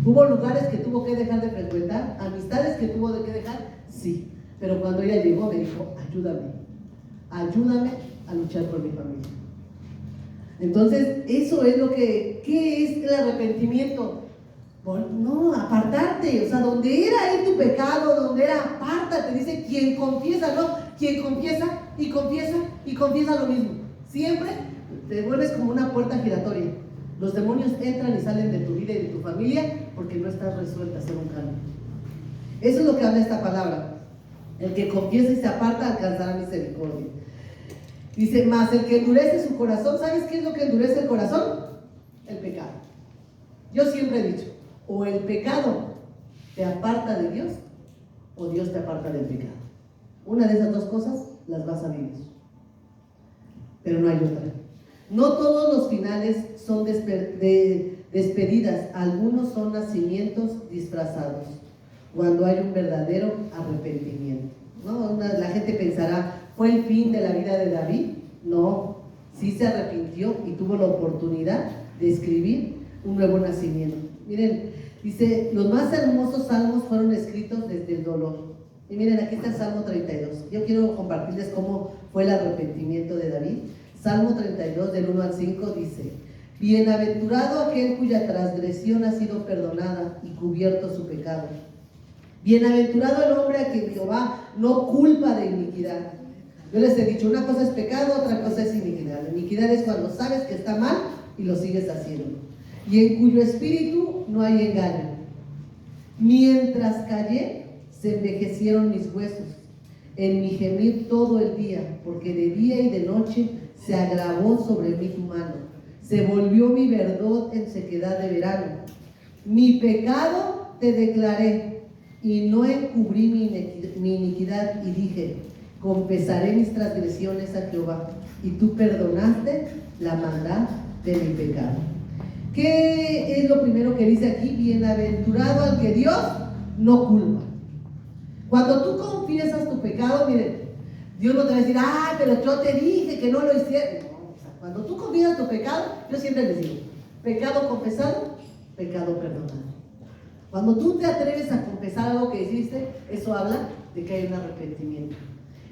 ¿Hubo lugares que tuvo que dejar de frecuentar? ¿Amistades que tuvo que dejar? Sí. Pero cuando ella llegó me dijo, ayúdame a luchar por mi familia. Entonces, eso es lo que, ¿qué es el arrepentimiento? No, apartarte, o sea, donde era ahí tu pecado, donde era apártate, dice, quien confiesa, no, quien confiesa y confiesa y confiesa lo mismo. Siempre te vuelves como una puerta giratoria. Los demonios entran y salen de tu vida y de tu familia porque no estás resuelta a hacer un cambio. Eso es lo que habla esta palabra. El que confiesa y se aparta alcanzará misericordia. Dice, mas el que endurece su corazón, ¿sabes qué es lo que endurece el corazón? El pecado. Yo siempre he dicho, o el pecado te aparta de Dios, o Dios te aparta del pecado. Una de esas dos cosas las vas a vivir, pero no hay otra. No todos los finales son despedidas, algunos son nacimientos disfrazados, cuando hay un verdadero arrepentimiento, ¿no? La gente pensará, ¿fue el fin de la vida de David? No, sí se arrepintió y tuvo la oportunidad de escribir un nuevo nacimiento. Miren, dice, los más hermosos salmos fueron escritos desde el dolor. Y miren, aquí está el Salmo 32. Yo quiero compartirles cómo fue el arrepentimiento de David. Salmo 32, del 1 al 5, dice: bienaventurado aquel cuya transgresión ha sido perdonada y cubierto su pecado. Bienaventurado el hombre a quien Jehová no culpa de iniquidad. Yo les he dicho, una cosa es pecado, otra cosa es iniquidad. La iniquidad es cuando sabes que está mal y lo sigues haciendo. Y en cuyo espíritu no hay engaño. Mientras callé, se envejecieron mis huesos, en mi gemir todo el día, porque de día y de noche se agravó sobre mí tu mano. Se volvió mi verdor en sequedad de verano. Mi pecado te declaré, y no encubrí mi iniquidad, y dije, confesaré mis transgresiones a Jehová, y tú perdonaste la maldad de mi pecado. ¿Qué es lo primero que dice aquí? Bienaventurado al que Dios no culpa. Cuando tú confiesas tu pecado, miren, Dios no te va a decir, ah, pero yo te dije que no lo hicieras. No, o sea, cuando tú confiesas tu pecado, yo siempre les digo, pecado confesado, pecado perdonado. Cuando tú te atreves a confesar algo que hiciste, eso habla de que hay un arrepentimiento.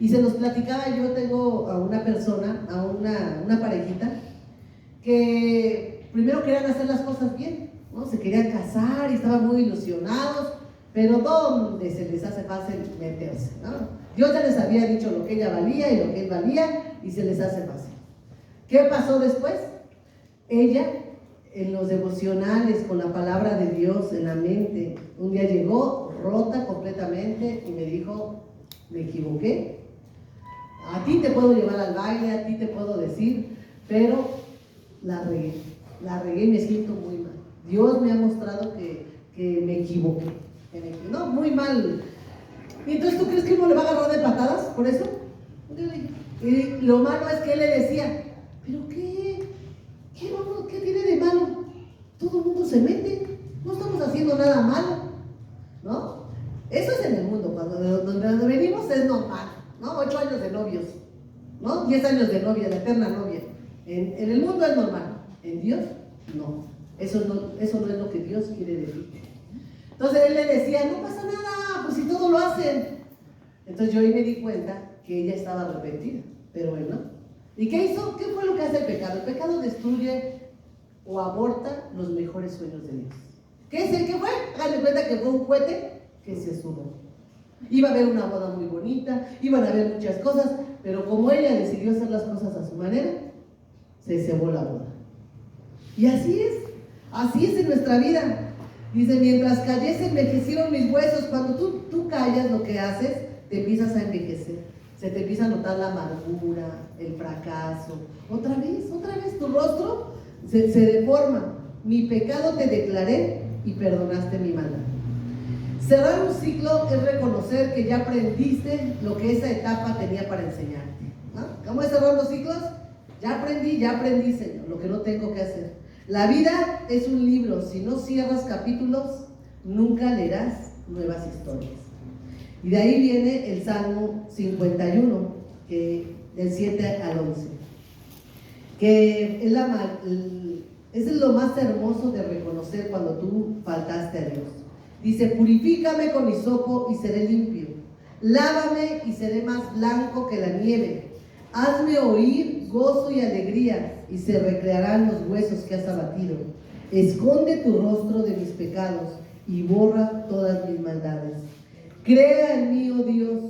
Y se nos platicaba, yo tengo a una persona, a una parejita, que primero querían hacer las cosas bien, ¿no? Se querían casar y estaban muy ilusionados, pero ¿dónde se les hace fácil meterse, ¿no? Dios ya les había dicho lo que ella valía y lo que él valía, y se les hace fácil. ¿Qué pasó después? Ella, en los devocionales, con la palabra de Dios en la mente, un día llegó rota completamente y me dijo, me equivoqué. A ti te puedo llevar al baile, a ti te puedo decir, pero la regué y me siento muy mal. Dios me ha mostrado que me equivoqué. No, muy mal. ¿Y entonces tú crees que uno le va a agarrar de patadas por eso? Y lo malo es que él le decía, ¿pero qué tiene de malo? Todo el mundo se mete, no estamos haciendo nada malo, ¿no? Eso es en el mundo, donde venimos es normal, ¿no? 8 años de novios, ¿no? 10 años de novia, la eterna novia. En el mundo es normal, en Dios no. Eso no es lo que Dios quiere decir. Entonces él le decía, no pasa nada, pues si todo lo hacen. Entonces yo ahí me di cuenta que ella estaba arrepentida, pero él no. ¿Y qué hizo? ¿Qué fue lo que hace el pecado? El pecado destruye o aborta los mejores sueños de Dios. ¿Qué es el que fue? Háganle cuenta que fue un cohete que se sudó. Iba a haber una boda muy bonita, iban a haber muchas cosas, pero como ella decidió hacer las cosas a su manera, se cebó la boda. Y así es en nuestra vida. Dice, mientras callé se envejecieron mis huesos. Cuando tú callas, lo que haces, te empiezas a envejecer. Se te empieza a notar la amargura, el fracaso. Otra vez tu rostro se deforma. Mi pecado te declaré y perdonaste mi maldad. Cerrar un ciclo es reconocer que ya aprendiste lo que esa etapa tenía para enseñarte, ¿no? ¿Cómo es cerrar los ciclos? Ya aprendí, Señor, lo que no tengo que hacer. La vida es un libro, si no cierras capítulos, nunca leerás nuevas historias. Y de ahí viene el Salmo 51, del 7 al 11, que es lo más hermoso de reconocer cuando tú faltaste a Dios. Dice, purifícame con hisopo y seré limpio, lávame y seré más blanco que la nieve, hazme oír gozo y alegría, y se recrearán los huesos que has abatido. Esconde tu rostro de mis pecados y borra todas mis maldades. Crea en mí, oh Dios,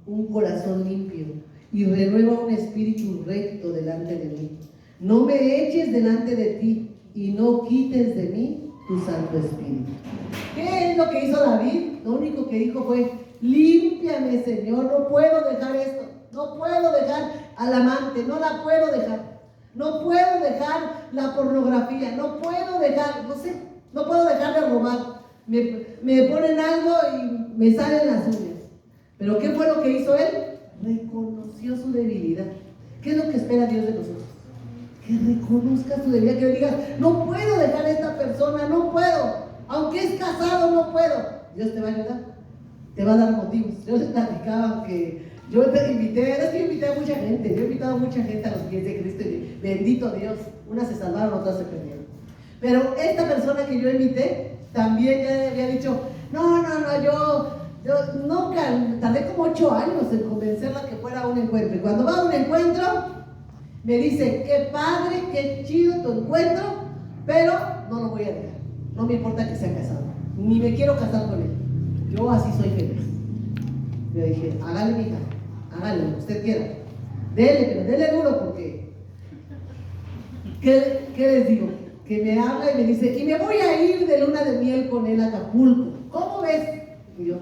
un corazón limpio y renueva un espíritu recto delante de mí. No me eches delante de ti y no quites de mí tu Santo Espíritu. ¿Qué es lo que hizo David? Lo único que dijo fue, límpiame, Señor, no puedo dejar esto, no puedo dejar al amante, no la puedo dejar, no puedo dejar la pornografía, no puedo dejar, no sé, No puedo dejar de robar. Me ponen algo y me salen las uñas. Pero ¿qué fue lo que hizo él? Reconoció su debilidad. ¿Qué es lo que espera Dios de nosotros? Que reconozcas tu debilidad, que le digas, no puedo dejar a esta persona, no puedo. Aunque es casado, no puedo. Dios te va a ayudar. Te va a dar motivos. Yo les platicaba que yo te invité a mucha gente. Yo he invitado a mucha gente a los pies de Cristo y bendito Dios. Unas se salvaron, otras se perdieron. Pero esta persona que yo invité también ya había dicho, yo nunca, tardé como 8 años en convencerla que fuera a un encuentro. Y cuando va a un encuentro, me dice, qué padre, qué chido tu encuentro, pero no lo voy a dejar. No me importa que sea casado, ni me quiero casar con él. Yo así soy feliz. Le dije, hágale, mija, hágale, lo que usted quiera. Dele, pero dele duro porque... ¿Qué les digo? Que me habla y me dice, y me voy a ir de luna de miel con él a Acapulco. ¿Cómo ves? Y yo,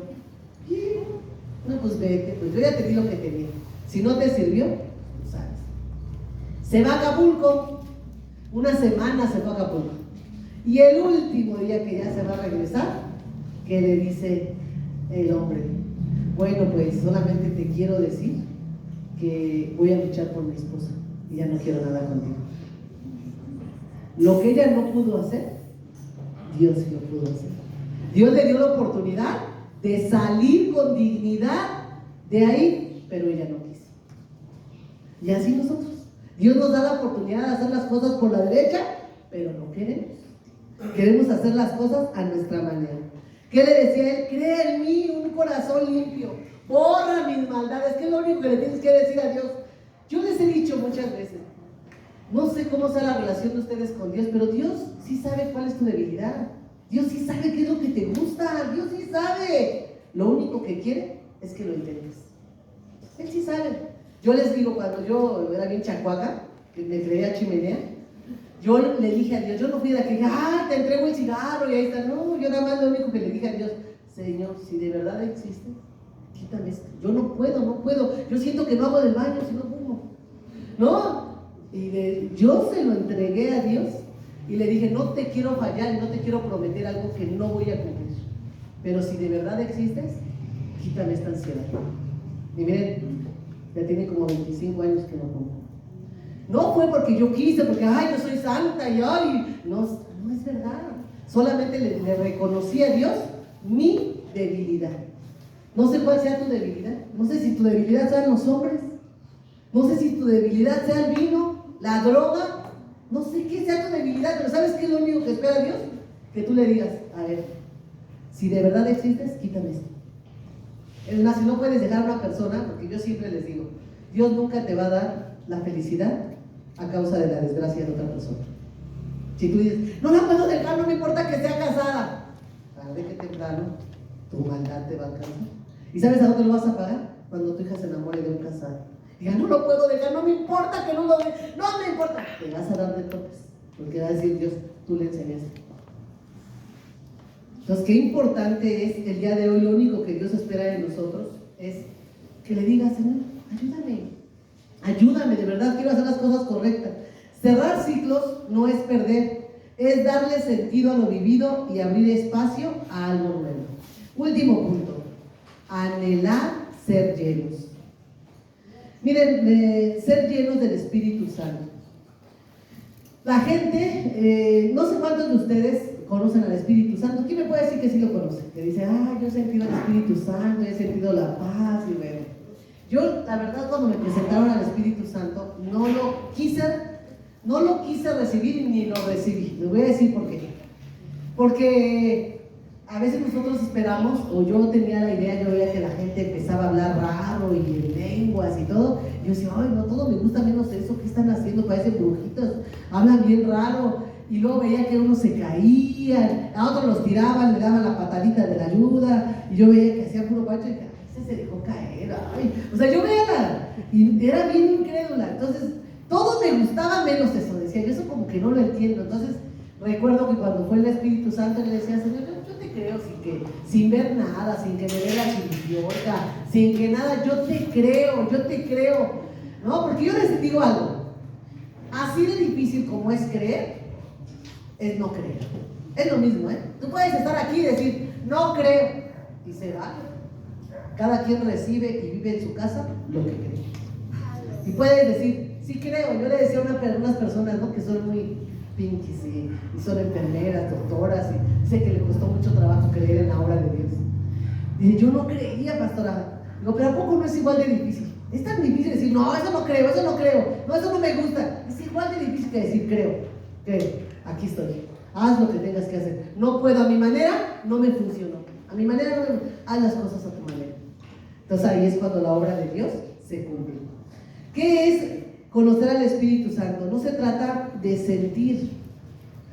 no, pues vete, pues yo ya te di lo que tenía. Si no te sirvió, tú sabes. Se va a Acapulco, una semana se fue a Acapulco. Y el último día que ya se va a regresar, que le dice el hombre, bueno, pues solamente te quiero decir que voy a luchar por mi esposa y ya no quiero nada contigo. Lo que ella no pudo hacer, Dios sí lo pudo hacer. Dios le dio la oportunidad de salir con dignidad de ahí, pero ella no quiso. Y así nosotros. Dios nos da la oportunidad de hacer las cosas por la derecha, pero no queremos. Queremos hacer las cosas a nuestra manera. ¿Qué le decía él? Crea en mí un corazón limpio, borra mis maldades, que es lo único que le tienes que decir a Dios. Yo les he dicho muchas veces, no sé cómo sea la relación de ustedes con Dios, pero Dios sí sabe cuál es tu debilidad. Dios sí sabe qué es lo que te gusta. Dios sí sabe. Lo único que quiere es que lo intentes. Él sí sabe. Yo les digo, cuando yo era bien chacuaca, que me creía chimenea, yo le dije a Dios, yo no fui de la que te entrego el cigarro y ahí está. No, yo nada más lo único que le dije a Dios, Señor, si de verdad existe, quítame esto. Yo no puedo. Yo siento que no hago del baño si no fumo. ¿No? Y yo se lo entregué a Dios y le dije, no te quiero fallar y no te quiero prometer algo que no voy a cumplir. Pero si de verdad existes, quítame esta ansiedad. Y miren, ya tiene como 25 años que no fumo. No fue porque yo quise, porque yo soy santa y no es verdad. Solamente le reconocí a Dios mi debilidad. No sé cuál sea tu debilidad. No sé si tu debilidad sean los hombres. No sé si tu debilidad sea el vino, la droga. No sé qué sea tu debilidad, pero ¿sabes qué es lo único que espera Dios? Que tú le digas, a ver, si de verdad existes, quítame esto. Es más, si no puedes dejar a una persona, porque yo siempre les digo, Dios nunca te va a dar la felicidad a causa de la desgracia de otra persona. Si tú dices, no la puedo dejar, no me importa que sea casada, tarde que temprano tu maldad te va a alcanzar. ¿Y sabes a dónde lo vas a pagar? Cuando tu hija se enamore de un casado. Diga, no lo puedo dejar, no me importa que no lo deje, no me importa. Te vas a dar de topes, porque va a decir Dios, tú le enseñaste. Entonces, qué importante es el día de hoy. Lo único que Dios espera de nosotros es que le digas, Señor, ayúdame, de verdad quiero hacer las cosas correctas. Cerrar ciclos no es perder, es darle sentido a lo vivido y abrir espacio a algo nuevo. Último punto, anhelar ser llenos. Miren, ser llenos del Espíritu Santo. La gente, no sé cuántos de ustedes conocen al Espíritu Santo. ¿Quién me puede decir que sí lo conoce? Que dice, yo he sentido el Espíritu Santo, he sentido la paz y bueno. Yo, la verdad, cuando me presentaron al Espíritu Santo, no lo quise recibir ni lo recibí. Les voy a decir por qué. Porque a veces nosotros esperamos, o yo tenía la idea, yo veía que la gente empezaba a hablar raro y en lenguas y todo. Y yo decía, no, todo me gusta menos eso. ¿Qué están haciendo? Parecen brujitos, hablan bien raro. Y luego veía que unos se caían, a otros los tiraban, le daban la patadita de la ayuda. Y yo veía que hacía puro pancho y ese se dejó caer. O sea, yo veía y era bien incrédula. Entonces, todo me gustaba menos eso. Decía, yo eso como que no lo entiendo. Entonces, recuerdo que cuando fue el Espíritu Santo, le decía, Señor, yo te creo sin ver nada, sin que me dé la chiripiorca, sin que nada, yo te creo. No, porque yo les digo algo. Así de difícil como es creer, es no creer. Es lo mismo, ¿eh? Tú puedes estar aquí y decir, no creo, y se va. Cada quien recibe y vive en su casa lo que cree. Y puedes decir, sí creo. Yo le decía a unas personas, ¿no?, que son muy pinkies y son enfermeras, doctoras, y sé que le costó mucho trabajo creer en la obra de Dios. Dije, yo no creía, pastora. Digo, pero ¿a poco no es igual de difícil? Es tan difícil decir, no, eso no creo, no, eso no me gusta. Es igual de difícil que decir, creo, aquí estoy. Haz lo que tengas que hacer. No puedo a mi manera, no me funcionó. A mi manera no me... Haz las cosas a tu manera. Entonces ahí es cuando la obra de Dios se cumple. ¿Qué es conocer al Espíritu Santo? No se trata de sentir,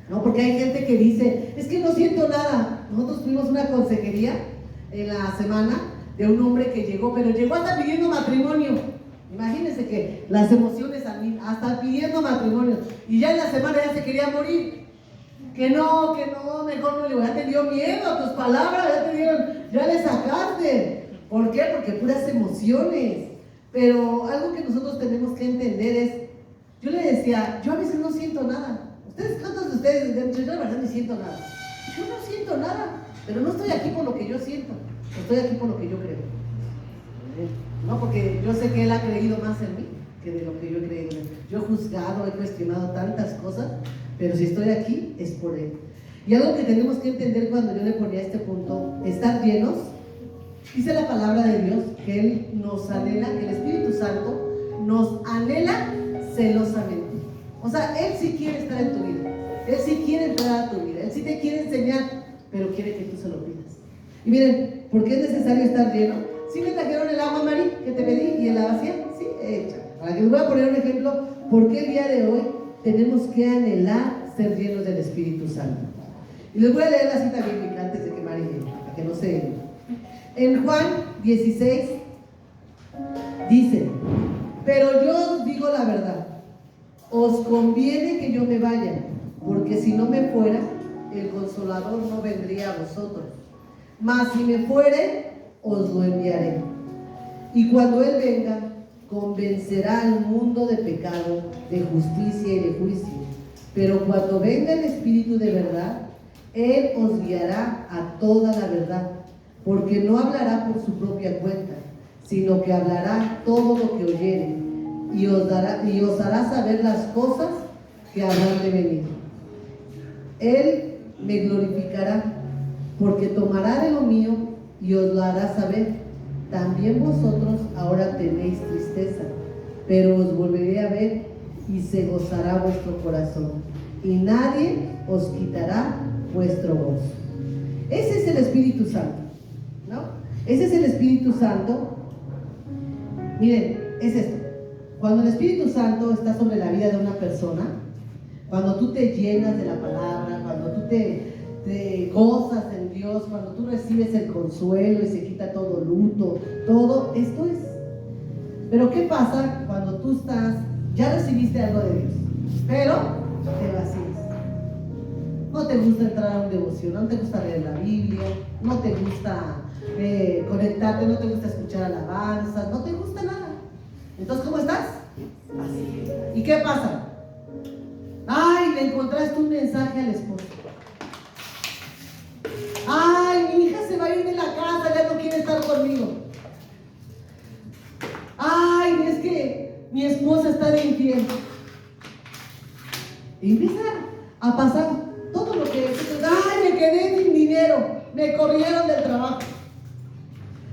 ¿no? Porque hay gente que dice, es que no siento nada. Nosotros tuvimos una consejería en la semana de un hombre que llegó, pero llegó hasta pidiendo matrimonio. Imagínense que las emociones hasta pidiendo matrimonio. Y ya en la semana ya se quería morir. Que no, mejor no le voy. Ya te dio miedo a tus palabras, ya le sacaste. ¿Por qué? Porque puras emociones. Pero algo que nosotros tenemos que entender es, yo le decía, yo a veces no siento nada. ¿Cuántos de ustedes dicen, yo la verdad no siento nada? Yo no siento nada, pero no estoy aquí por lo que yo siento, estoy aquí por lo que yo creo. No, porque yo sé que Él ha creído más en mí que de lo que yo he creído. Yo he juzgado, he cuestionado tantas cosas, pero si estoy aquí es por Él. Y algo que tenemos que entender cuando yo le ponía este punto, estar llenos, dice la palabra de Dios que Él nos anhela, que el Espíritu Santo nos anhela celosamente. O sea, Él sí quiere estar en tu vida, Él sí quiere entrar a tu vida, Él sí te quiere enseñar, pero quiere que tú se lo pidas. Y miren, ¿por qué es necesario estar lleno? ¿Sí me trajeron el agua, Mari, que te pedí, y en la vacía? Sí, hecha. Para que les voy a poner un ejemplo, ¿por qué el día de hoy tenemos que anhelar ser llenos del Espíritu Santo? Y les voy a leer la cita bíblica antes de que Mari llegue, para que no se... En Juan 16 dice, pero yo os digo la verdad, os conviene que yo me vaya, porque si no me fuera, el Consolador no vendría a vosotros, mas si me fuere, os lo enviaré. Y cuando Él venga, convencerá al mundo de pecado, de justicia y de juicio. Pero cuando venga el Espíritu de verdad, Él os guiará a toda la verdad, porque no hablará por su propia cuenta, sino que hablará todo lo que oyere, y os hará saber las cosas que habrán de venir. Él me glorificará, porque tomará de lo mío y os lo hará saber. También vosotros ahora tenéis tristeza, pero os volveré a ver y se gozará vuestro corazón, y nadie os quitará vuestro gozo. Ese es el Espíritu Santo, ¿no? Ese es el Espíritu Santo. Miren, es esto. Cuando el Espíritu Santo está sobre la vida de una persona, cuando tú te llenas de la palabra, cuando tú te gozas en Dios, cuando tú recibes el consuelo y se quita todo luto, todo esto es. Pero ¿qué pasa cuando tú ya recibiste algo de Dios, pero te vacías? No te gusta entrar a un devocional, no te gusta leer la Biblia, no te gusta conectarte, no te gusta escuchar alabanzas, no te gusta nada. Entonces, ¿cómo estás? Así. ¿Y qué pasa? Ay, le encontraste un mensaje al esposo. Ay, mi hija se va a ir de la casa, ya no quiere estar conmigo. Ay, es que mi esposa está de infiel. Y empieza a pasar todo lo que... Ay, me quedé sin dinero, me corrieron del trabajo.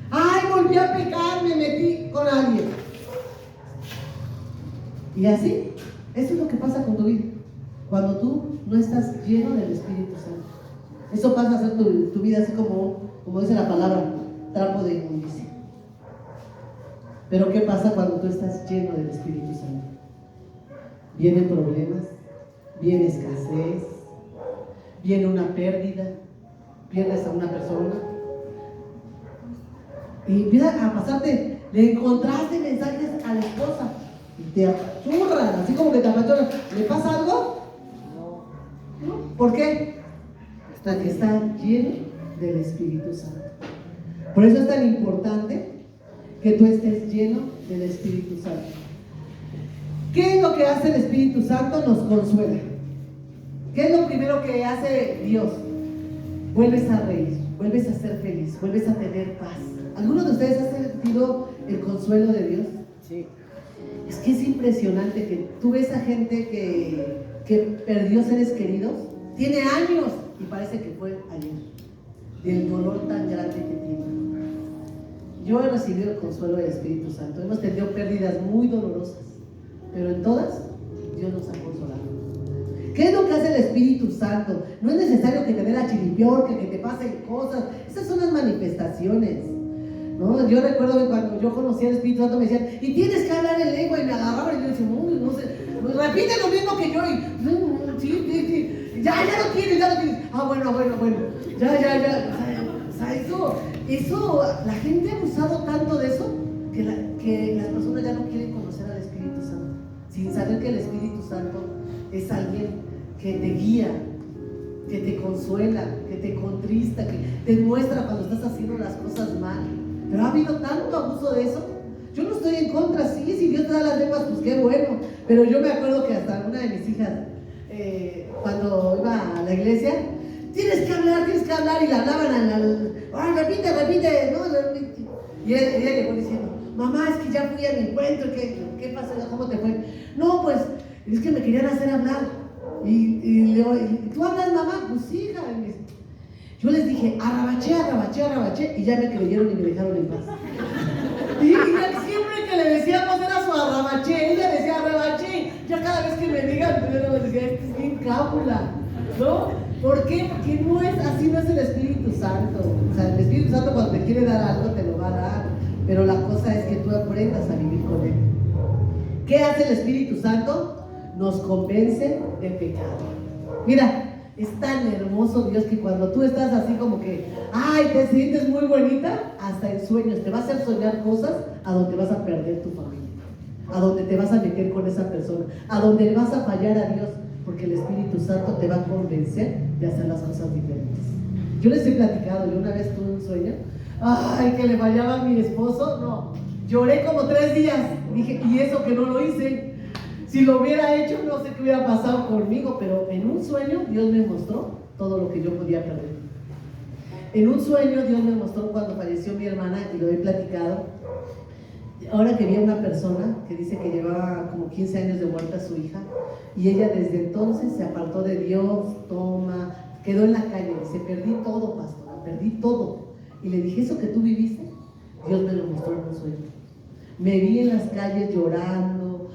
Ay, volví a pecar, me metí con alguien. Y así, eso es lo que pasa con tu vida. Cuando tú no estás lleno del Espíritu Santo. Eso pasa a ser tu vida así como dice la palabra, trapo de inmundicia. Pero ¿qué pasa cuando tú estás lleno del Espíritu Santo? Vienen problemas, viene escasez, viene una pérdida, pierdes a una persona. Y empieza a pasarte, le encontraste mensajes a la esposa y te apachurran, así como que te apachurran. ¿Le pasa algo? No. ¿Por qué? Que está lleno del Espíritu Santo. Por eso es tan importante que tú estés lleno del Espíritu Santo. ¿Qué es lo que hace el Espíritu Santo? Nos consuela. ¿Qué es lo primero que hace Dios? Vuelves a reír, vuelves a ser feliz, vuelves a tener paz. ¿Alguno de ustedes ha sentido el consuelo de Dios? Sí. Es que es impresionante que tú ves a gente que perdió seres queridos, tiene años y parece que fue ayer, del dolor tan grande que tiene. Yo he recibido el consuelo del Espíritu Santo. Hemos tenido pérdidas muy dolorosas, pero en todas Dios nos ha consolado. ¿Qué es lo que hace el Espíritu Santo? No es necesario que te dé la chiripior, que te pasen cosas. Esas son las manifestaciones, ¿no? Yo recuerdo que cuando yo conocí al Espíritu Santo me decían, y tienes que hablar en lengua, y me agarraban y yo decía, no sé, repite lo mismo que yo, y sí, ya lo tienes. Bueno, ya. O sea, eso, la gente ha usado tanto de eso que las personas ya no quieren conocer al Espíritu Santo, sin saber que el Espíritu Santo es alguien que te guía, que te consuela, que te contrista, que te muestra cuando estás haciendo las cosas mal. Pero ha habido tanto abuso de eso. Yo no estoy en contra, sí, si Dios te da las lenguas, pues qué bueno. Pero yo me acuerdo que hasta una de mis hijas, cuando iba a la iglesia, tienes que hablar, y la hablaban repite, ¿no? Y ella llegó diciendo, mamá, es que ya fui a mi encuentro, ¿qué pasó? ¿Cómo te fue? No, pues, es que me querían hacer hablar. Y le digo, ¿tú hablas, mamá? Pues sí, hija. Yo les dije, arrabaché, y ya me creyeron y me dejaron en paz. Y siempre que le decíamos era su arrabaché, ella decía arrabaché. Ya cada vez que me digan, yo les decía, este es bien cábula, ¿no? ¿Por qué? Porque no es así, no es el Espíritu Santo. O sea, el Espíritu Santo cuando te quiere dar algo te lo va a dar, pero la cosa es que tú aprendas a vivir con él. ¿Qué hace el Espíritu Santo? Nos convence de pecado. Mira, es tan hermoso Dios que cuando tú estás así como que, ay, te sientes muy bonita, hasta en sueños te va a hacer soñar cosas a donde vas a perder tu familia, a donde te vas a meter con esa persona, a donde vas a fallar a Dios, porque el Espíritu Santo te va a convencer de hacer las cosas diferentes. Yo les he platicado, yo una vez tuve un sueño, ay, que le fallaba a mi esposo, no, lloré como 3 días, dije, y eso que no lo hice. Si lo hubiera hecho, no sé qué hubiera pasado conmigo, pero en un sueño Dios me mostró todo lo que yo podía perder. En un sueño Dios me mostró cuando falleció mi hermana, y lo he platicado. Ahora que vi a una persona que dice que llevaba como 15 años de muerta a su hija, y ella desde entonces se apartó de Dios, quedó en la calle, dice, perdí todo, pastora, perdí todo. Y le dije, eso que tú viviste, Dios me lo mostró en un sueño. Me vi en las calles llorando,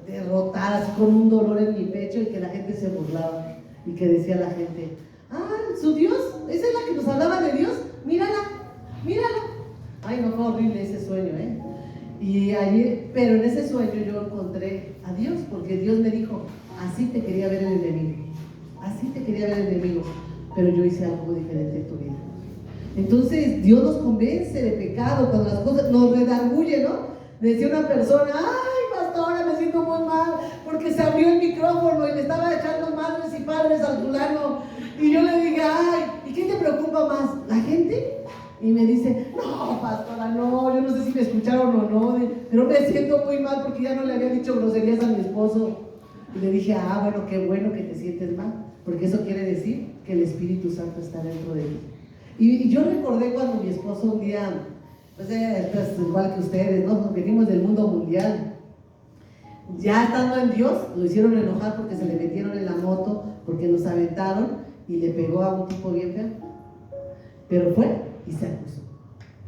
derrotada, así con un dolor en mi pecho, y que la gente se burlaba y que decía la gente, su Dios, esa es la que nos hablaba de Dios, mírala. Ay, no, fue horrible ese sueño, Y ayer, pero en ese sueño yo encontré a Dios, porque Dios me dijo, así te quería ver el enemigo, pero yo hice algo diferente en tu vida. Entonces Dios nos convence de pecado cuando las cosas nos redarguye, ¿no? Decía una persona, ay, pastora, me siento muy mal porque se abrió el micrófono y le estaba echando madres y padres al fulano. Y yo le dije, ay, ¿y qué te preocupa más? ¿La gente? Y me dice, no, pastora, no, yo no sé si me escucharon o no, pero me siento muy mal porque ya no le había dicho groserías a mi esposo. Y le dije, bueno, qué bueno que te sientes mal, porque eso quiere decir que el Espíritu Santo está dentro de ti. Y yo recordé cuando mi esposo un día, pues igual que ustedes, ¿no? Venimos del mundo mundial. Ya estando en Dios, lo hicieron enojar porque se le metieron en la moto, porque nos aventaron y le pegó a un tipo bien feo. Pero fue y se acusó.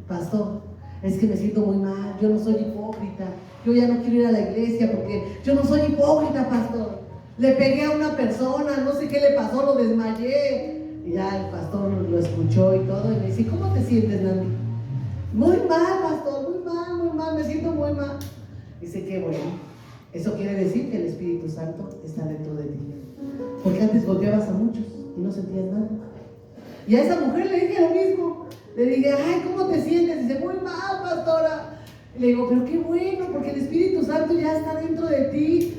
Pastor, es que me siento muy mal, yo no soy hipócrita, yo ya no quiero ir a la iglesia porque yo no soy hipócrita, pastor. Le pegué a una persona, no sé qué le pasó, lo desmayé. Y ya el pastor lo escuchó y todo, y me dice, ¿cómo te sientes, Nandy? Muy mal, pastor, muy mal, me siento muy mal. Dice, qué bueno. Eso quiere decir que el Espíritu Santo está dentro de ti. Porque antes golpeabas a muchos y no sentías nada. Y a esa mujer le dije lo mismo. Le dije, ay, ¿cómo te sientes? Dice, muy mal, pastora. Y le digo, pero qué bueno, porque el Espíritu Santo ya está dentro de ti.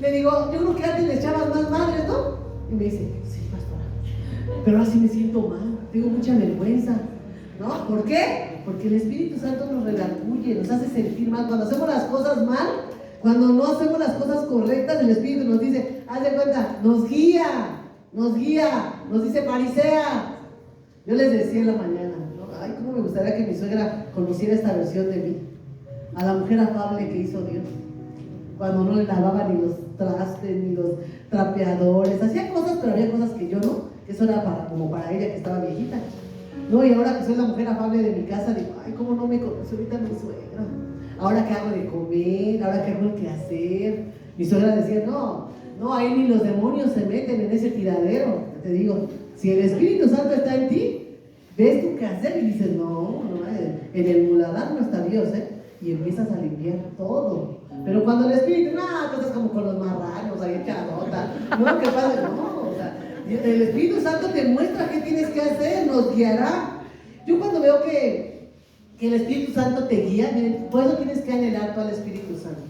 Le digo, yo creo que antes le echabas más madres, ¿no? Y me dice, sí, pastora, pero ahora sí me siento mal, tengo mucha vergüenza, ¿no? ¿Por qué? Porque el Espíritu Santo nos redarguye, nos hace sentir mal. Cuando hacemos las cosas mal, Cuando no hacemos las cosas correctas, el Espíritu nos dice, haz de cuenta, nos guía, nos dice farisea. Yo les decía en la mañana, ¿no? Ay, cómo me gustaría que mi suegra conociera esta versión de mí, a la mujer afable que hizo Dios, cuando no le lavaba ni los trastes, ni los trapeadores, hacía cosas, pero había cosas que yo no, que eso era como para ella que estaba viejita, ¿no? Y ahora que soy la mujer afable de mi casa, digo, ay, cómo no me conoce ahorita mi suegra, ahora que hago de comer, ahora que hago el quehacer. Mi suegra decía, no, ahí ni los demonios se meten en ese tiradero. Te digo, si el Espíritu Santo está en ti, ves tu quehacer y dices, no, en el muladar no está Dios, y empiezas a limpiar todo. Pero cuando el Espíritu, tú estás como con los marranos ahí echadota, no, ¿qué pasa? No, o sea, el Espíritu Santo te muestra qué tienes que hacer, nos guiará. Yo cuando veo que el Espíritu Santo te guía, miren, por eso tienes que anhelar tú al Espíritu Santo.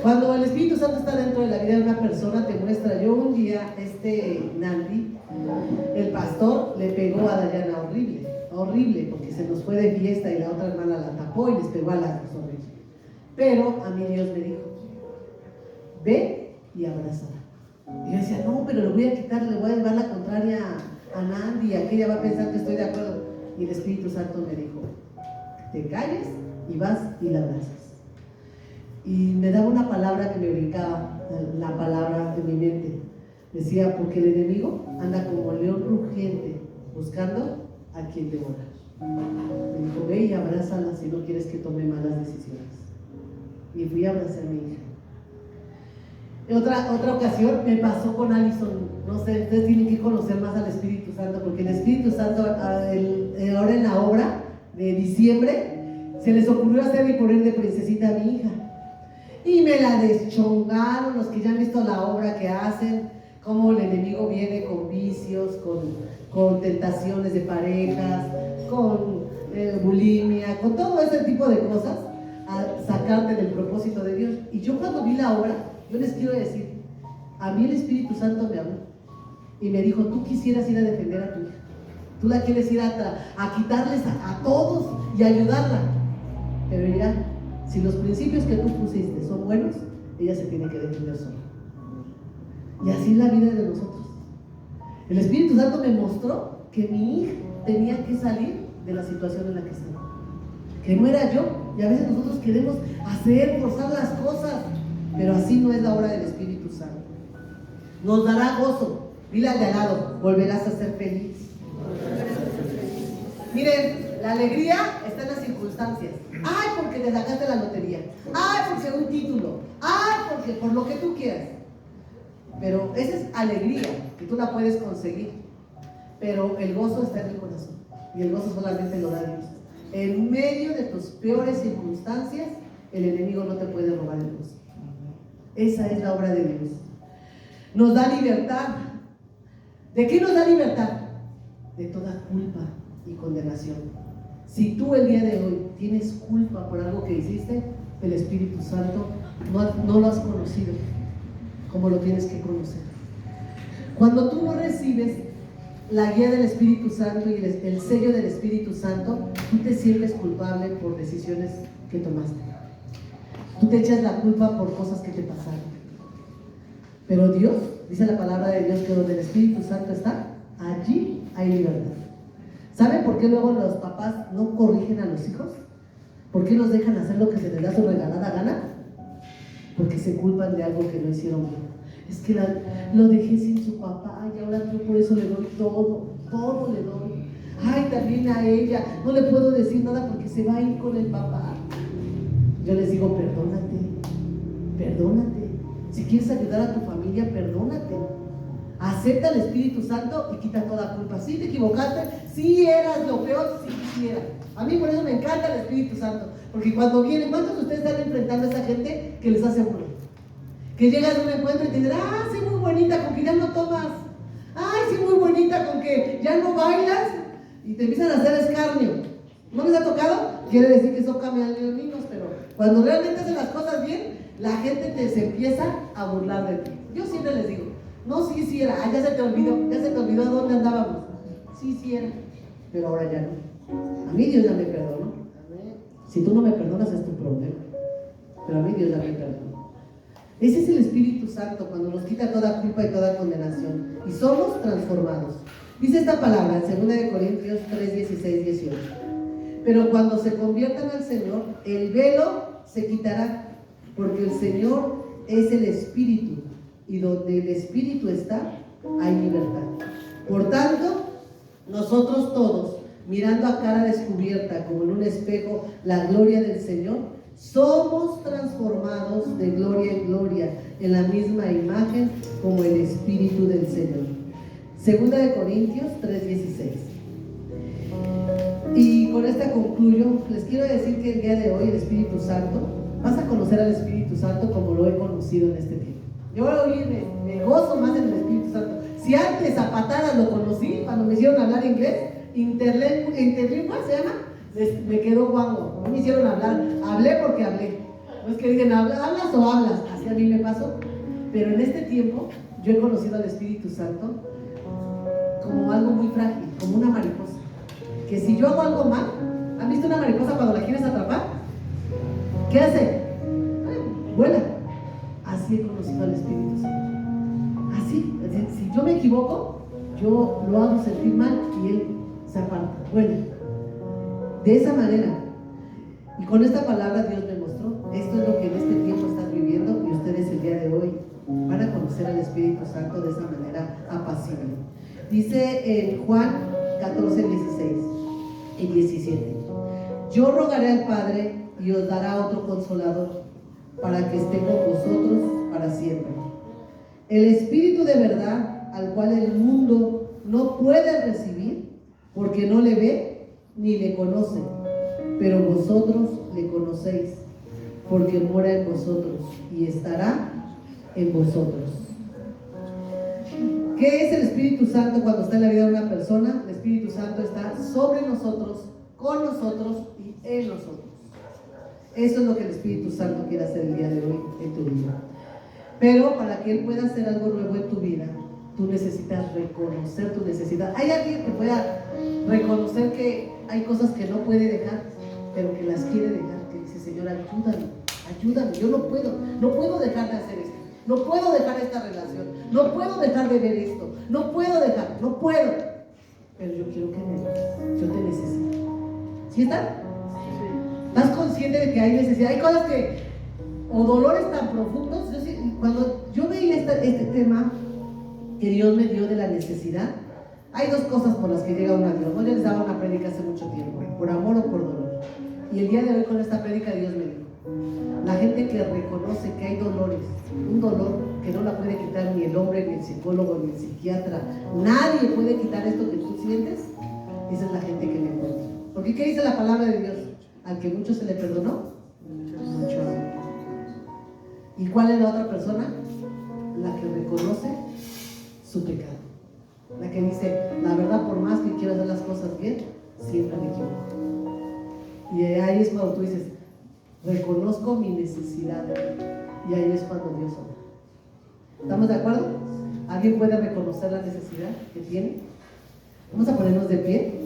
Cuando el Espíritu Santo está dentro de la vida de una persona, te muestra. Yo un día, Nandi, el pastor, le pegó a Dayana horrible, porque se nos fue de fiesta y la otra hermana la tapó y les pegó a las dos horrible. Pero a mí Dios me dijo, ve y abrázala. Y yo decía, no, pero le voy a quitar, le voy a llevar la contraria a Nandi, aquella va a pensar que estoy de acuerdo. Y el Espíritu Santo me dijo, te calles y vas y la abrazas. Y me daba una palabra que me brincaba, la palabra de mi mente. Decía, porque el enemigo anda como león rugiente, buscando a quien devorar. Me dijo, ve y abrázala si no quieres que tome malas decisiones. Y fui a abrazar a mi hija. En otra ocasión me pasó con Alison. No sé, ustedes tienen que conocer más al Espíritu Santo, porque el Espíritu Santo, ahora en la obra de diciembre, se les ocurrió hacer y poner de princesita a mi hija. Y me la deschongaron los que ya han visto la obra que hacen, cómo el enemigo viene con vicios, con tentaciones de parejas, con bulimia, con todo ese tipo de cosas, a sacarte del propósito de Dios. Y yo cuando vi la obra, yo les quiero decir, a mí el Espíritu Santo me habló y me dijo, tú quisieras ir a defender a tu hija, tú la quieres ir a quitarles a todos y ayudarla, pero mira, si los principios que tú pusiste son buenos, ella se tiene que defender sola. Y así es la vida de nosotros. El Espíritu Santo me mostró que mi hija tenía que salir de la situación en la que estaba, que no era yo. Y a veces nosotros queremos forzar las cosas, pero así no es la obra del Espíritu Santo. Nos dará gozo. Dile al de al lado, volverás a ser feliz. Miren, la alegría está en las circunstancias. Ay, porque te sacaste la lotería. Ay, porque un título. Ay, porque por lo que tú quieras. Pero esa es alegría, que tú la puedes conseguir. Pero el gozo está en el corazón. Y el gozo solamente lo da Dios. En medio de tus peores circunstancias, el enemigo no te puede robar el gozo. Esa es la obra de Dios. Nos da libertad. ¿De qué nos da libertad? De toda culpa y condenación. Si tú el día de hoy tienes culpa por algo que hiciste, el Espíritu Santo no lo has conocido como lo tienes que conocer. Cuando tú no recibes la guía del Espíritu Santo y el sello del Espíritu Santo, tú te sientes culpable por decisiones que tomaste. Tú te echas la culpa por cosas que te pasaron. Pero Dios, dice la palabra de Dios, que donde el Espíritu Santo está, allí hay libertad. ¿Saben por qué luego los papás no corrigen a los hijos? ¿Por qué los dejan hacer lo que se les da su regalada gana? Porque se culpan de algo que no hicieron bien. Es que lo dejé sin su papá y ahora yo por eso le doy todo le doy. Ay, también a ella, no le puedo decir nada porque se va a ir con el papá. Yo les digo, perdónate. Si quieres ayudar a tu familia, perdónate. Acepta el Espíritu Santo y quita toda culpa. Si te equivocaste, si eras lo peor, si quisiera. A mí por eso me encanta el Espíritu Santo, porque cuando viene, ¿cuántos de ustedes están enfrentando a esa gente que les hace bullying? Que llegas a un encuentro y te dicen, sí, muy bonita, con que ya no tomas. Ay, sí, muy bonita, con que ya no bailas, y te empiezan a hacer escarnio. ¿No les ha tocado? Quiere decir que son camaleónicos, pero cuando realmente hacen las cosas bien, la gente se empieza a burlar de ti. Yo siempre les digo, no, sí era, ya se te olvidó dónde andábamos. Sí era, pero ahora ya no. A mí Dios ya me perdonó. Si tú no me perdonas es tu problema, pero a mí Dios ya me perdonó. Ese es el Espíritu Santo cuando nos quita toda culpa y toda condenación y somos transformados. Dice esta palabra en 2 Corintios 3, 16, 18. Pero cuando se conviertan al Señor, el velo se quitará, porque el Señor es el Espíritu, y donde el Espíritu está, hay libertad. Por tanto, nosotros todos, mirando a cara descubierta como en un espejo la gloria del Señor, somos transformados de gloria en gloria en la misma imagen como el Espíritu del Señor. 2 Corintios 3:16. Y con esta concluyo. Les quiero decir que el día de hoy el Espíritu Santo, vas a conocer al Espíritu Santo como lo he conocido en este tiempo. Yo hoy me gozo más en el Espíritu Santo. Si antes a patadas lo conocí, cuando me hicieron hablar inglés, interlingua se llama, me quedó guango. No me hicieron hablar, hablé porque hablé. No es que digan, ¿hablas o hablas? Así a mí me pasó. Pero en este tiempo yo he conocido al Espíritu Santo como algo muy frágil, como una mariposa. Que si yo hago algo mal, ¿han visto una mariposa cuando la quieres atrapar? ¿Qué hace? Vuela. Así he conocido al Espíritu Santo. Así, si yo me equivoco, yo lo hago sentir mal y él se aparta, vuela. De esa manera. Y con esta palabra Dios me mostró, esto es lo que en este tiempo están viviendo y ustedes el día de hoy van a conocer al Espíritu Santo de esa manera apacible. Dice en Juan 14, 16 y 17: yo rogaré al Padre y os dará otro consolador para que esté con vosotros para siempre, el Espíritu de verdad, al cual el mundo no puede recibir porque no le ve ni le conoce, pero vosotros le conocéis porque mora en vosotros y estará en vosotros. ¿Qué es el Espíritu Santo cuando está en la vida de una persona? El Espíritu Santo está sobre nosotros, con nosotros y en nosotros. Eso es lo que el Espíritu Santo quiere hacer el día de hoy en tu vida. Pero para que Él pueda hacer algo nuevo en tu vida, tú necesitas reconocer tu necesidad. ¿Hay alguien que pueda reconocer que hay cosas que no puede dejar, pero que las quiere dejar? Que dice, Señor, ayúdame, yo no puedo dejar de hacer esto. No puedo dejar esta relación, no puedo dejar de ver esto, no puedo. Pero yo quiero que me ayudes, yo te necesito. ¿Sí está? ¿Estás consciente de que hay necesidad? Hay cosas que, o dolores tan profundos. Cuando yo veía este tema que Dios me dio de la necesidad, hay dos cosas por las que llega uno a Dios. No les daba una prédica hace mucho tiempo, por amor o por dolor. Y el día de hoy con esta prédica Dios me dijo, la gente que reconoce que hay dolores, un dolor que no la puede quitar ni el hombre, ni el psicólogo, ni el psiquiatra, nadie puede quitar esto que tú sientes, esa es la gente que me encuentra. Porque ¿qué dice la palabra de Dios? Al que mucho se le perdonó, mucho amor. ¿Y cuál es la otra persona? La que reconoce su pecado. La que dice, la verdad, por más que quiero hacer las cosas bien, siempre me equivoco. Y ahí es cuando tú dices, reconozco mi necesidad. Y ahí es cuando Dios obra. ¿Estamos de acuerdo? ¿Alguien puede reconocer la necesidad que tiene? Vamos a ponernos de pie.